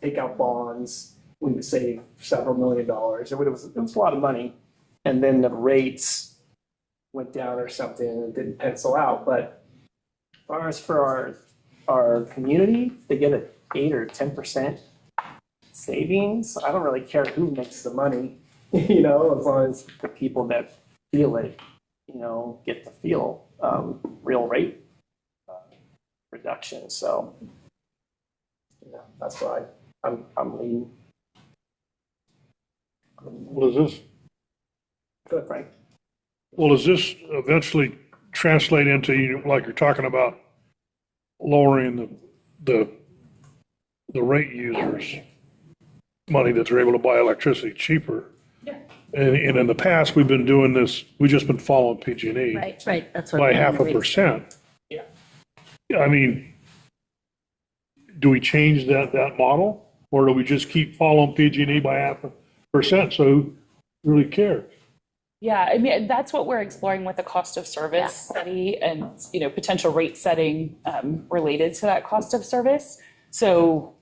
Speaker 1: take out bonds, we would save several $1 million. It was a lot of money. And then the rates went down or something and it didn't pencil out. But as far as for our community, they get an 8 or 10% savings. I don't really care who makes the money, as long as the people that feel it, get to feel real rate reduction. So, that's why I'm leaning.
Speaker 3: What is this?
Speaker 1: Go ahead, Frank.
Speaker 3: Well, does this eventually translate into, like you're talking about, lowering the rate users' money that they're able to buy electricity cheaper?
Speaker 16: Yeah.
Speaker 3: And in the past, we've been doing this, we've just been following PG&E
Speaker 4: Right. That's what.
Speaker 3: by 0.5%.
Speaker 1: Yeah.
Speaker 3: I mean, do we change that model, or do we just keep following PG&E by 0.5%? So who really cares?
Speaker 6: Yeah, I mean, that's what we're exploring with the cost of service study and, potential rate setting related to that cost of service. So,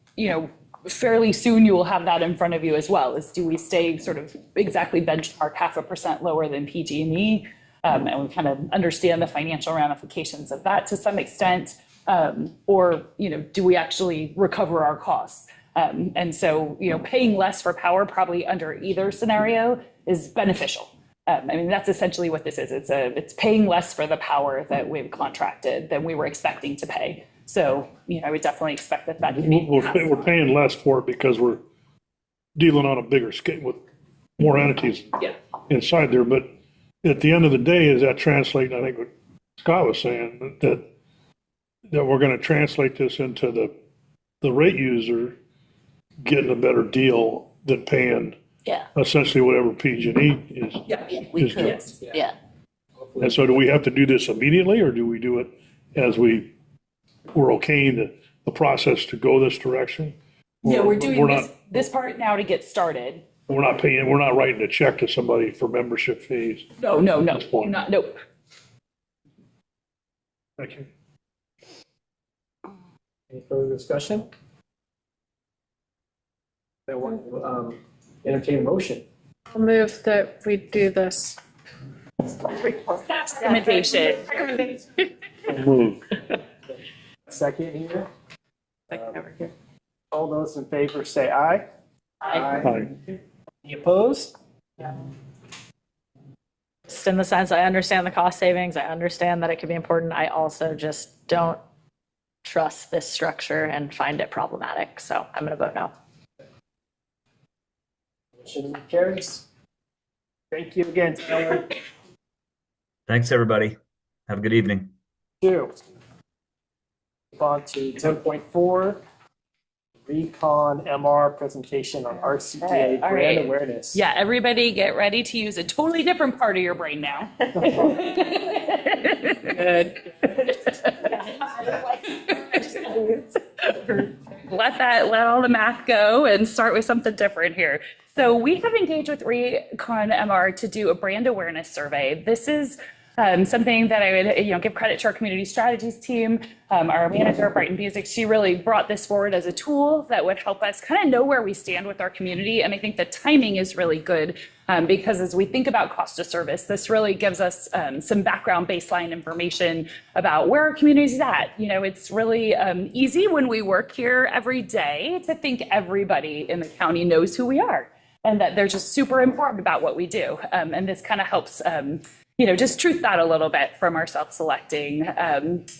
Speaker 6: fairly soon you will have that in front of you as well, is do we stay sort of exactly benchmark 0.5% lower than PG&E? And we kind of understand the financial ramifications of that to some extent. Or, do we actually recover our costs? And so, paying less for power probably under either scenario is beneficial. That's essentially what this is. It's paying less for the power that we've contracted than we were expecting to pay. So, I would definitely expect that can be.
Speaker 3: We're paying less for it because we're dealing on a bigger scale with more entities inside there. But at the end of the day, is that translating, I think what Scott was saying, that we're going to translate this into the rate user getting a better deal than paying
Speaker 4: Yeah.
Speaker 3: essentially whatever PG&E is.
Speaker 4: Yeah,
Speaker 3: is doing.
Speaker 4: Yeah.
Speaker 3: And so do we have to do this immediately, or do we do it as we're okaying the process to go this direction?
Speaker 6: Yeah,
Speaker 3: Or
Speaker 6: we're doing
Speaker 3: we're
Speaker 6: this,
Speaker 3: not,
Speaker 6: this part now to get started.
Speaker 3: we're not paying, we're not writing a check to somebody for membership fees.
Speaker 6: No, no, no,
Speaker 3: At this point.
Speaker 6: not, nope.
Speaker 3: Thank you.
Speaker 1: Any further discussion? I want to entertain a motion.
Speaker 9: I'll move that we do this.
Speaker 6: Recommendation.
Speaker 1: Second here. All those in favor say aye.
Speaker 3: Aye.
Speaker 1: Any opposed?
Speaker 5: Just in the sense, I understand the cost savings. I understand that it could be important. I also just don't trust this structure and find it problematic. So I'm going to vote no.
Speaker 1: Motion carries. Thank you again, Taylor.
Speaker 14: Thanks, everybody. Have a good evening.
Speaker 1: Two. Move on to 10.4, Recon MR presentation on RCTA
Speaker 6: Okay, all
Speaker 1: brand
Speaker 6: right.
Speaker 1: awareness.
Speaker 6: Yeah, everybody get ready to use a totally different part of your brain now. Let all the math go and start with something different here. So we have engaged with Recon MR to do a brand awareness survey. This is something that I would, give credit to our community strategies team. Our manager, Brighton Busick, she really brought this forward as a tool that would help us kind of know where we stand with our community. And I think the timing is really good because as we think about cost of service, this really gives us some background baseline information about where our community is at. It's really easy when we work here every day to think everybody in the county knows who we are and that they're just super informed about what we do. And this kind of helps just truth that a little bit from our self-selecting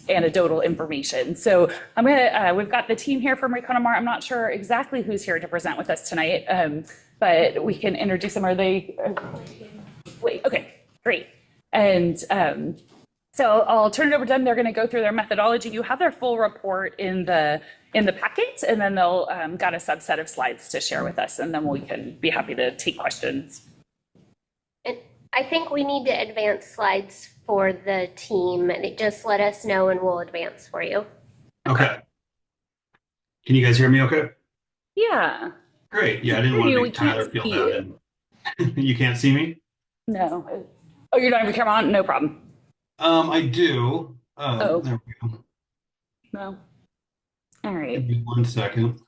Speaker 6: anecdotal information. So we've got the team here from Recon MR. I'm not sure exactly who's here to present with us tonight, but we can introduce them. Are they? Wait, okay, great. And so I'll turn it over to them. They're going to go through their methodology. You have their full report in the packet, and then they'll got a subset of slides to share with us, and then we can be happy to take questions.
Speaker 7: I think we need to advance slides for the team. Just let us know and we'll advance for you.
Speaker 17: Okay. Can you guys hear me okay?
Speaker 6: Yeah.
Speaker 17: Great. Yeah, I didn't want to
Speaker 6: We
Speaker 17: make Tyler
Speaker 6: can't
Speaker 17: feel
Speaker 6: see
Speaker 17: bad. You can't see me?
Speaker 6: No. Oh, you don't have your camera on? No problem.
Speaker 17: I do.
Speaker 6: Oh.
Speaker 17: There we go.
Speaker 6: No. All right.
Speaker 17: Give me 1 second.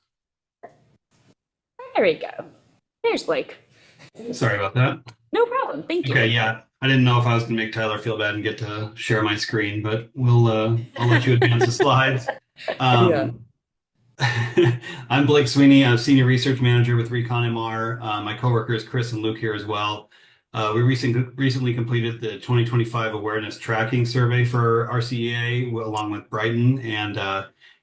Speaker 6: There we go. There's Blake.
Speaker 17: Sorry about that.
Speaker 6: No problem. Thank you.
Speaker 17: Okay, yeah. I didn't know if I was going to make Tyler feel bad and get to share my screen, but I'll let you advance the slides. I'm Blake Sweeney. I'm Senior Research Manager with Recon MR. My coworkers Chris and Luke here as well. We recently completed the 2025 Awareness Tracking Survey for RCEA along with Brighton, and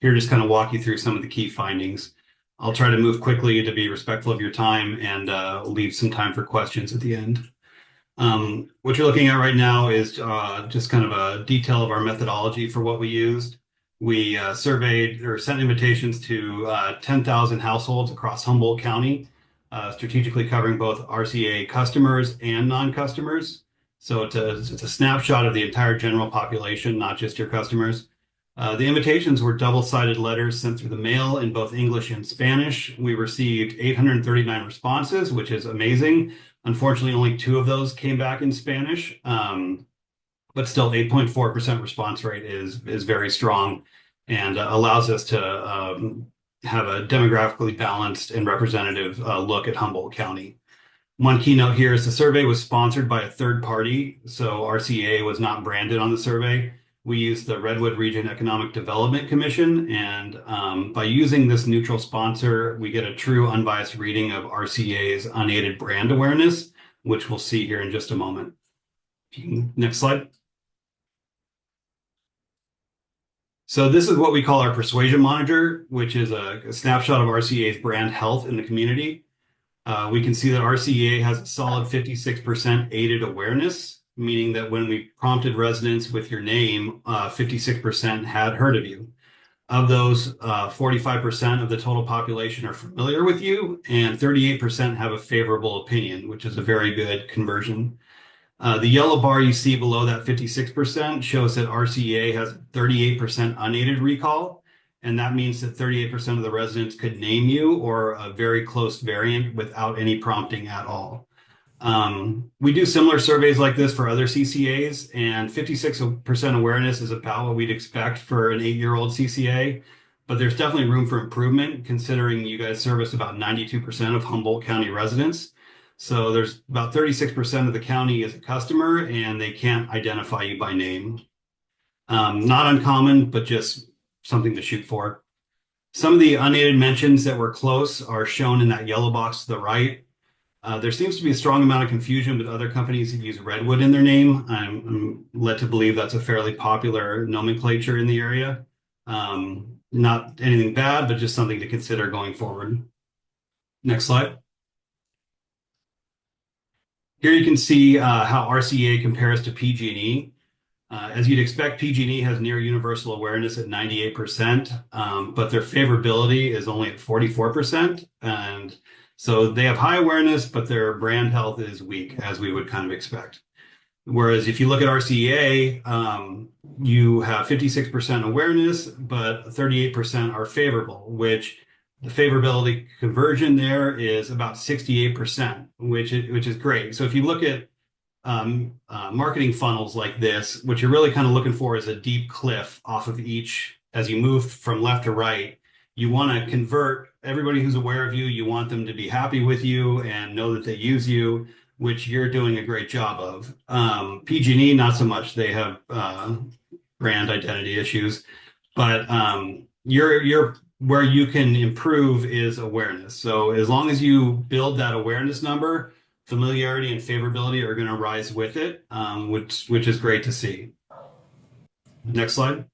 Speaker 17: here to just kind of walk you through some of the key findings. I'll try to move quickly to be respectful of your time and leave some time for questions at the end. What you're looking at right now is just kind of a detail of our methodology for what we used. We surveyed or sent invitations to 10,000 households across Humboldt County, strategically covering both RCA customers and non-customers. So it's a snapshot of the entire general population, not just your customers. The invitations were double-sided letters sent through the mail in both English and Spanish. We received 839 responses, which is amazing. Unfortunately, only 2 of those came back in Spanish, but still 8.4% response rate is very strong and allows us to have a demographically balanced and representative look at Humboldt County. One keynote here is the survey was sponsored by a third party, so RCA was not branded on the survey. We used the Redwood Region Economic Development Commission, and by using this neutral sponsor, we get a true unbiased reading of RCA's unaided brand awareness, which we'll see here in just a moment. Next slide. So this is what we call our persuasion monitor, which is a snapshot of RCA's brand health in the community. We can see that RCA has a solid 56% aided awareness. meaning that when we prompted residents with your name, 56% had heard of you. Of those, 45% of the total population are familiar with you, and 38% have a favorable opinion, which is a very good conversion. The yellow bar you see below that 56% shows that RCEA has 38% unaided recall, and that means that 38% of the residents could name you or a very close variant without any prompting at all. We do similar surveys like this for other CCAs, and 56% awareness is about what we'd expect for an 8-year-old CCA, but there's definitely room for improvement considering you guys service about 92% of Humboldt County residents. So there's about 36% of the county as a customer, and they can't identify you by name. Not uncommon, but just something to shoot for. Some of the unaided mentions that were close are shown in that yellow box to the right. There seems to be a strong amount of confusion with other companies that use Redwood in their name. I'm led to believe that's a fairly popular nomenclature in the area. Not anything bad, but just something to consider going forward. Next slide. Here you can see how RCEA compares to PG&E. As you'd expect, PG&E has near universal awareness at 98%, but their favorability is only at 44%. And so they have high awareness, but their brand health is weak, as we would kind of expect. Whereas if you look at RCEA, you have 56% awareness, but 38% are favorable, which the favorability conversion there is about 68%, which is great. So if you look at marketing funnels like this, what you're really kind of looking for is a deep cliff off of each. As you move from left to right, you want to convert everybody who's aware of you. You want them to be happy with you and know that they use you, which you're doing a great job of. PG&E, not so much. They have brand identity issues, but you're where you can improve is awareness. So as long as you build that awareness number, familiarity and favorability are going to rise with it, which is great to see. Next slide.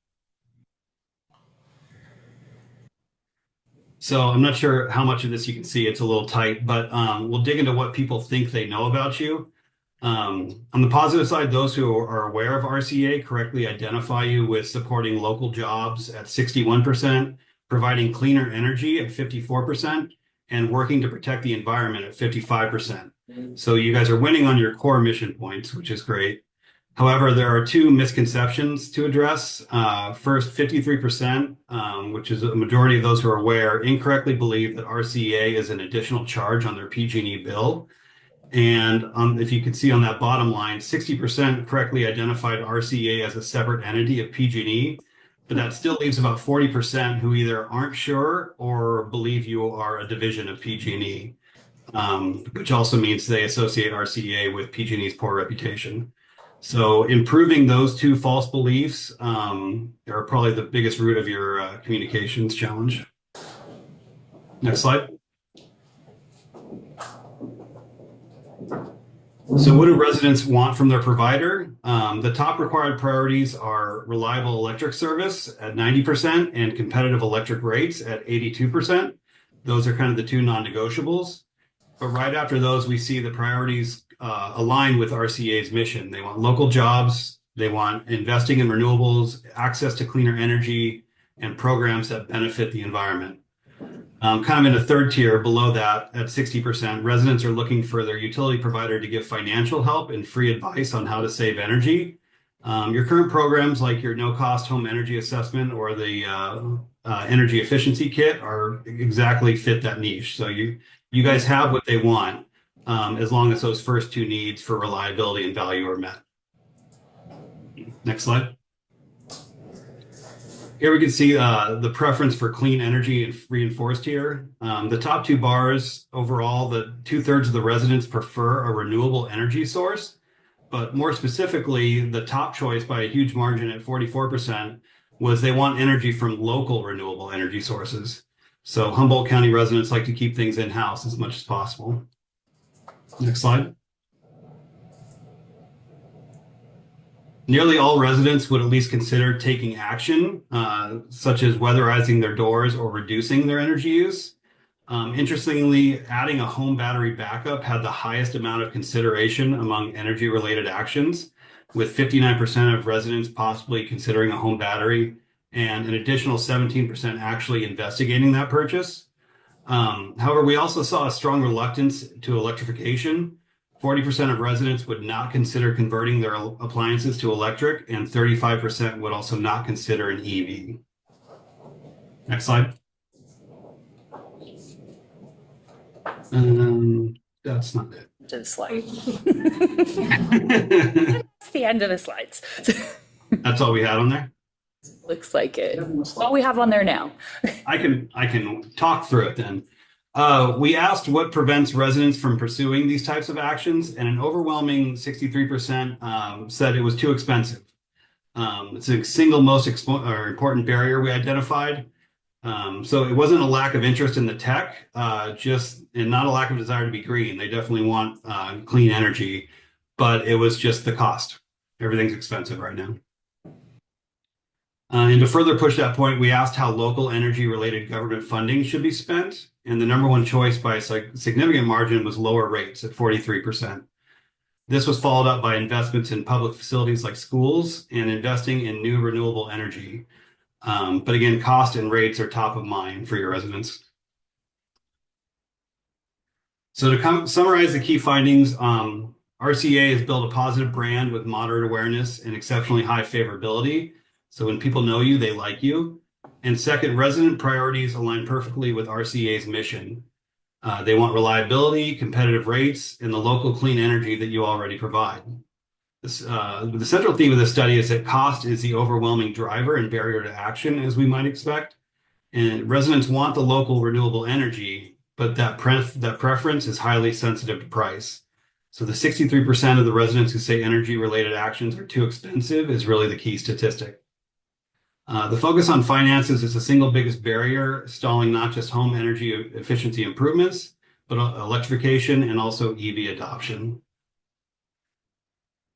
Speaker 17: So I'm not sure how much of this you can see. It's a little tight, but we'll dig into what people think they know about you. On the positive side, those who are aware of RCEA correctly identify you with supporting local jobs at 61%, providing cleaner energy at 54%, and working to protect the environment at 55%. So you guys are winning on your core mission points, which is great. However, there are two misconceptions to address. First, 53%, which is a majority of those who are aware, incorrectly believe that RCEA is an additional charge on their PG&E bill. And if you can see on that bottom line, 60% correctly identified RCEA as a separate entity of PG&E, but that still leaves about 40% who either aren't sure or believe you are a division of PG&E, which also means they associate RCEA with PG&E's poor reputation. So improving those two false beliefs are probably the biggest root of your communications challenge. Next slide. So what do residents want from their provider? The top required priorities are reliable electric service at 90% and competitive electric rates at 82%. Those are kind of the two non-negotiables. But right after those, we see the priorities align with RCEA's mission. They want local jobs, they want investing in renewables, access to cleaner energy, and programs that benefit the environment. Kind of in a third tier below that, at 60%, residents are looking for their utility provider to give financial help and free advice on how to save energy. Your current programs like your no-cost home energy assessment or the energy efficiency kit are exactly fit that niche. So you guys have what they want, as long as those first two needs for reliability and value are met. Next slide. Here we can see the preference for clean energy and reinforced here. The top two bars, overall, the 2/3 of the residents prefer a renewable energy source, but more specifically, the top choice by a huge margin at 44% was they want energy from local renewable energy sources. So Humboldt County residents like to keep things in-house as much as possible. Next slide. Nearly all residents would at least consider taking action, such as weatherizing their doors or reducing their energy use. Interestingly, adding a home battery backup had the highest amount of consideration among energy-related actions, with 59% of residents possibly considering a home battery and an additional 17% actually investigating that purchase. However, we also saw a strong reluctance to electrification. 40% of residents would not consider converting their appliances to electric, and 35% would also not consider an EV. Next slide. That's not it.
Speaker 6: To the slide. That's the end of the slides.
Speaker 17: That's all we had on there?
Speaker 6: Looks like it. What we have on there now.
Speaker 17: I can talk through it then. We asked what prevents residents from pursuing these types of actions, and an overwhelming 63% said it was too expensive. It's the single most important barrier we identified. So it wasn't a lack of interest in the tech, and not a lack of desire to be green. They definitely want clean energy, but it was just the cost. Everything's expensive right now. And to further push that point, we asked how local energy-related government funding should be spent, and the number one choice by a significant margin was lower rates at 43%. This was followed up by investments in public facilities like schools and investing in new renewable energy. But again, cost and rates are top of mind for your residents. So to summarize the key findings, RCEA has built a positive brand with moderate awareness and exceptionally high favorability. So when people know you, they like you. And second, resident priorities align perfectly with RCEA's mission. They want reliability, competitive rates, and the local clean energy that you already provide. The central theme of this study is that cost is the overwhelming driver and barrier to action, as we might expect. And residents want the local renewable energy, but that preference is highly sensitive to price. So the 63% of the residents who say energy-related actions are too expensive is really the key statistic. The focus on finances is the single biggest barrier, stalling not just home energy efficiency improvements, but electrification and also EV adoption.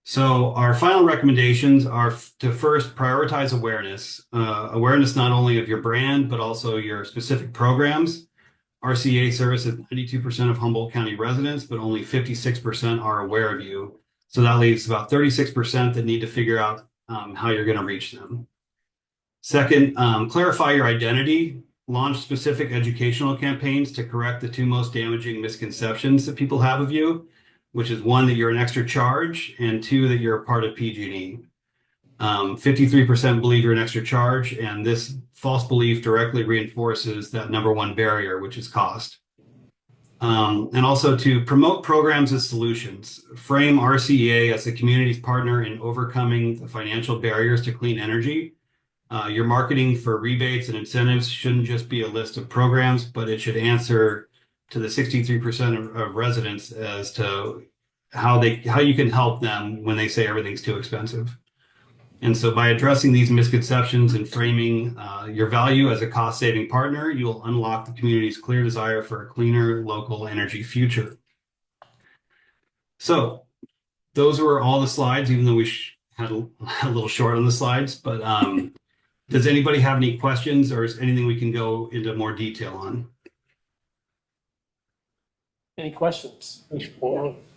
Speaker 17: So our final recommendations are to first prioritize awareness. Awareness not only of your brand, but also your specific programs. RCEA services 92% of Humboldt County residents, but only 56% are aware of you. So that leaves about 36% that need to figure out how you're going to reach them. Second, clarify your identity. Launch specific educational campaigns to correct the two most damaging misconceptions that people have of you, which is one, that you're an extra charge, and two, that you're a part of PG&E. 53% believe you're an extra charge, and this false belief directly reinforces that number one barrier, which is cost. And also to promote programs as solutions. Frame RCEA as the community's partner in overcoming the financial barriers to clean energy. Your marketing for rebates and incentives shouldn't just be a list of programs, but it should answer to the 63% of residents as to how you can help them when they say everything's too expensive. And so by addressing these misconceptions and framing your value as a cost-saving partner, you'll unlock the community's clear desire for a cleaner local energy future. So those were all the slides, even though we had a little short on the slides. But does anybody have any questions, or is anything we can go into more detail on?
Speaker 1: Any questions?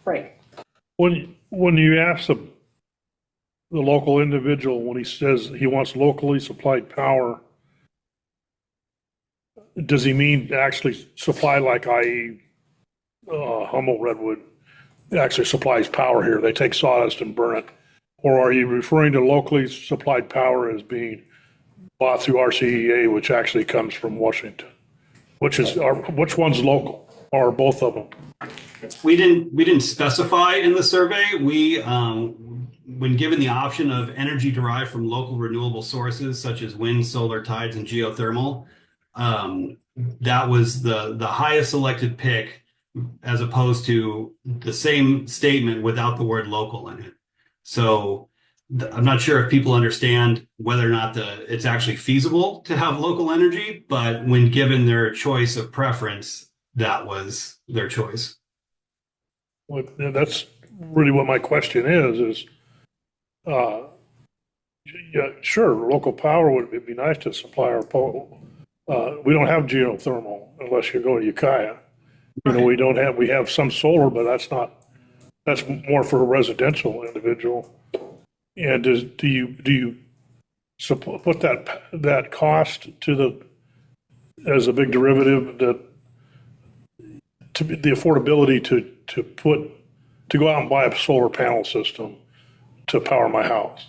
Speaker 3: Frank. When you ask the local individual, when he says he wants locally supplied power, does he mean actually supply, like i.e. Humboldt Redwood actually supplies power here? They take sawdust and burn it. Or are you referring to locally supplied power as being bought through RCEA, which actually comes from Washington? Which one's local, or both of them?
Speaker 17: We didn't specify in the survey. We when given the option of energy derived from local renewable sources such as wind, solar, tides, and geothermal, that was the highest selected pick, as opposed to the same statement without the word local in it. So I'm not sure if people understand whether or not it's actually feasible to have local energy, but when given their choice of preference, that was their choice.
Speaker 3: Well, that's really what my question is yeah, sure, local power would be nice to supply our we don't have geothermal unless you're going to Ukiah. We have some solar, but that's more for a residential individual. And do you put that cost as a big derivative to the affordability to go out and buy a solar panel system to power my house?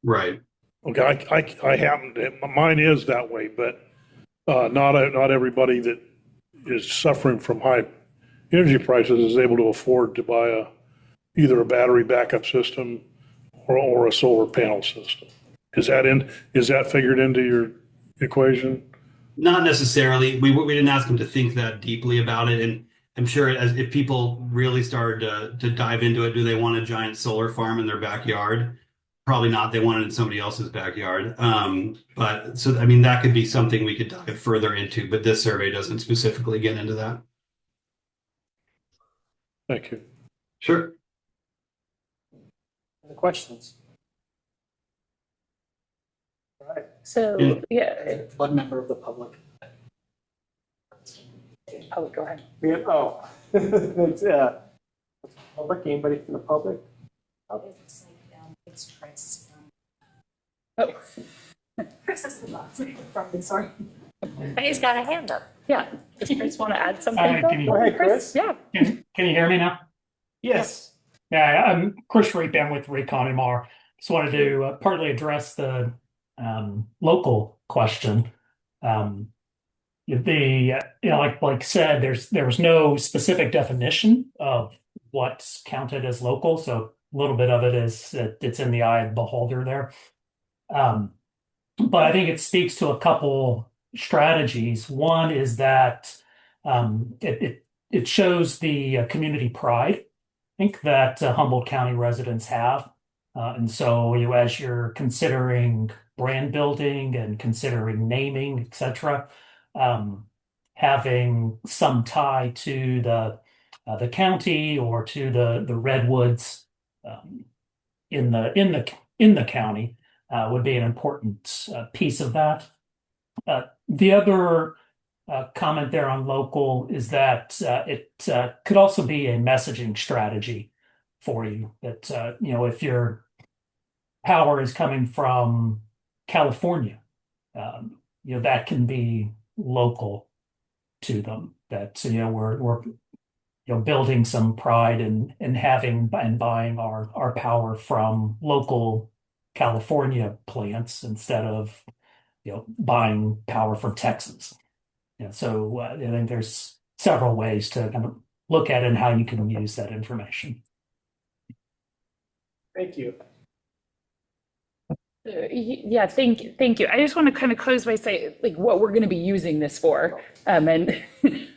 Speaker 17: Right.
Speaker 3: Okay, mine is that way, but not everybody that is suffering from high energy prices is able to afford to buy either a battery backup system or a solar panel system. Is that figured into your equation?
Speaker 17: Not necessarily. We didn't ask them to think that deeply about it. And I'm sure if people really started to dive into it, do they want a giant solar farm in their backyard? Probably not. They want it in somebody else's backyard. But so, I mean, that could be something we could dive further into, but this survey doesn't specifically get into that.
Speaker 3: Thank you.
Speaker 17: Sure.
Speaker 1: Any questions? All right.
Speaker 6: So, yeah.
Speaker 15: One member of the public.
Speaker 6: Public, go ahead.
Speaker 1: It's, public, anybody from the public?
Speaker 18: It's Chris.
Speaker 6: Oh.
Speaker 18: Chris is the last from sorry.
Speaker 13: He's got a hand up.
Speaker 6: Yeah. Does Chris want to add something?
Speaker 18: Can you,
Speaker 1: Go ahead, Chris.
Speaker 6: Yeah.
Speaker 18: Can you hear me now?
Speaker 1: Yes.
Speaker 18: Yeah, I'm Chris Repan with Reconimar. Just wanted to partly address the local question. Like Blake said, there was no specific definition of what's counted as local, so a little bit of it is it's in the eye of the beholder there. But I think it speaks to a couple strategies. One is that it shows the community pride, I think, that Humboldt County residents have. And so as you're considering brand building and considering naming, et cetera, having some tie to the county or to the redwoods in the county would be an important piece of that. The other comment there on local is that it could also be a messaging strategy for you. That if your power is coming from California, that can be local to them. That we're building some pride in having and buying our power from local California plants instead of buying power from Texas. So I think there's several ways to kind of look at it and how you can use that information.
Speaker 1: Thank you.
Speaker 6: Yeah, thank you. I just want to kind of close by saying like what we're going to be using this for, and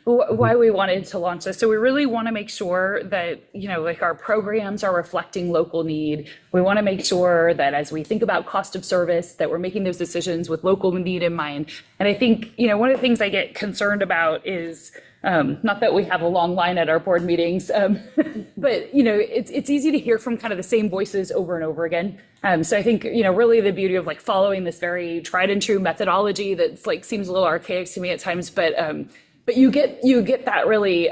Speaker 6: why we wanted to launch this. So we really want to make sure that like our programs are reflecting local need. We want to make sure that as we think about cost of service, that we're making those decisions with local need in mind. And I think one of the things I get concerned about is not that we have a long line at our board meetings, but it's easy to hear from kind of the same voices over and over again. So I think really the beauty of like following this very tried and true methodology that's like seems a little archaic to me at times, but you get that really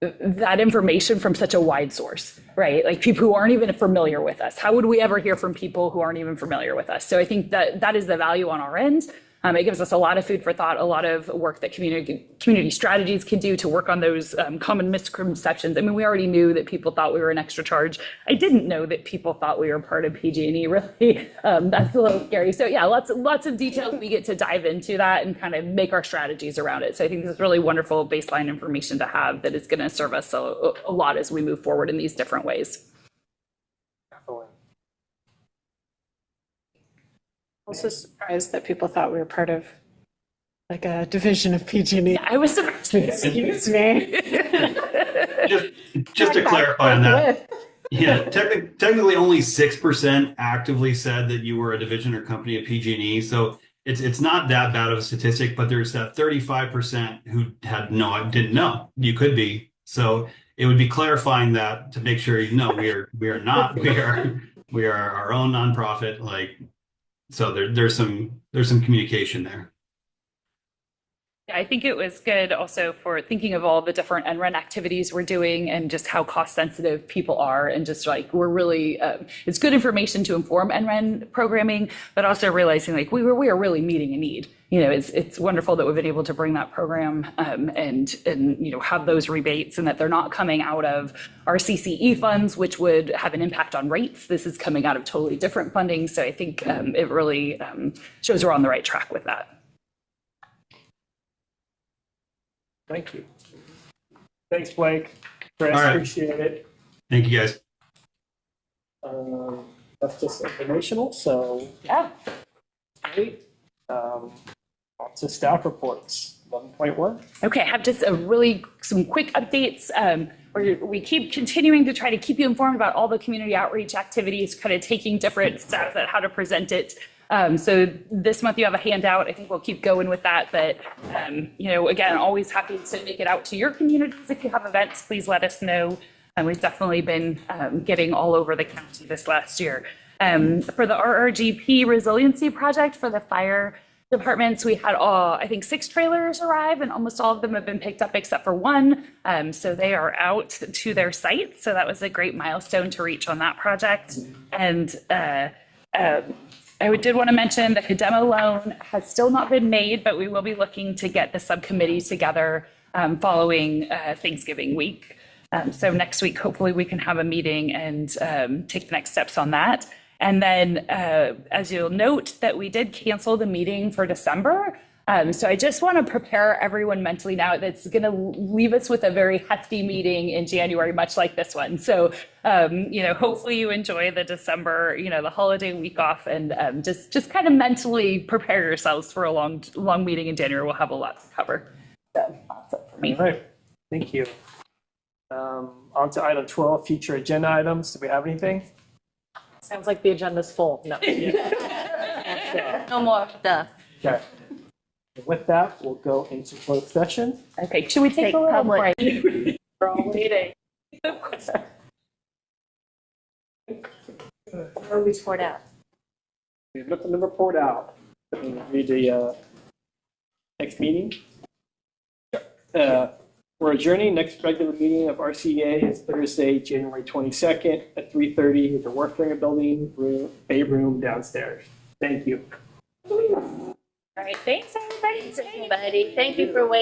Speaker 6: that information from such a wide source, right? Like people who aren't even familiar with us. How would we ever hear from people who aren't even familiar with us? So I think that is the value on our end. It gives us a lot of food for thought, a lot of work that community strategies can do to work on those common misconceptions. I mean, we already knew that people thought we were an extra charge. I didn't know that people thought we were part of PG&E, really. That's a little scary. So yeah, lots of details. We get to dive into that and kind of make our strategies around it. So I think this is really wonderful baseline information to have that is going to serve us a lot as we move forward in these different ways.
Speaker 9: Also surprised that people thought we were part of like a division of PG&E.
Speaker 6: Yeah, I was surprised.
Speaker 9: Excuse me.
Speaker 17: Just to clarify on that. Yeah, technically only 6% actively said that you were a division or company of PG&E. So it's not that bad of a statistic, but there's that 35% who didn't know you could be. So it would be clarifying that to make sure we are not. We are our own nonprofit. Like, so there's some communication there.
Speaker 6: I think it was good also for thinking of all the different NREN activities we're doing and just how cost sensitive people are and just like we're really it's good information to inform NREN programming, but also realizing like we are really meeting a need. You know, it's wonderful that we've been able to bring that program and you know have those rebates and that they're not coming out of our CCE funds, which would have an impact on rates. This is coming out of totally different funding. So I think it really shows we're on the right track with that.
Speaker 1: Thank you. Thanks, Blake. Chris,
Speaker 17: All right.
Speaker 1: appreciate it.
Speaker 17: Thank you, guys.
Speaker 1: That's just informational, so.
Speaker 6: Yeah.
Speaker 1: Great. On to staff reports, 11.1.
Speaker 6: Okay, I have just some quick updates. We keep continuing to try to keep you informed about all the community outreach activities, kind of taking different steps at how to present it. So this month you have a handout. I think we'll keep going with that. But, you know, again, always happy to make it out to your communities. If you have events, please let us know. And we've definitely been getting all over the county this last year. For the RRGP resiliency project for the fire departments, we had I think 6 trailers arrive, and almost all of them have been picked up except for one. So they are out to their site. So that was a great milestone to reach on that project. And I did want to mention that the demo loan has still not been made, but we will be looking to get the subcommittee together following Thanksgiving week. So next week, hopefully we can have a meeting and take the next steps on that. And then as you'll note that we did cancel the meeting for December. So I just want to prepare everyone mentally now that's going to leave us with a very hefty meeting in January, much like this one. So, you know, hopefully you enjoy the December, you know, the holiday week off, and just kind of mentally prepare yourselves for a long meeting in January. We'll have a lot to cover. So that's it for me.
Speaker 1: All right, thank you. On to item 12, future agenda items. Do we have anything?
Speaker 5: Sounds like the agenda's full. No.
Speaker 4: No more stuff.
Speaker 1: Okay. With that, we'll go into closed session.
Speaker 6: Okay, should we take a little
Speaker 4: public.
Speaker 6: break? We're all waiting.
Speaker 4: Or we poured out.
Speaker 1: We've looked the report out. Read the next meeting. We're adjourning. Next regular meeting of RCEA is Thursday, January 22nd at 3:30 at the Warfinger Building, Bay Room downstairs. Thank you.
Speaker 6: All right, thanks everybody.
Speaker 4: Thanks, everybody. Thank you for waiting.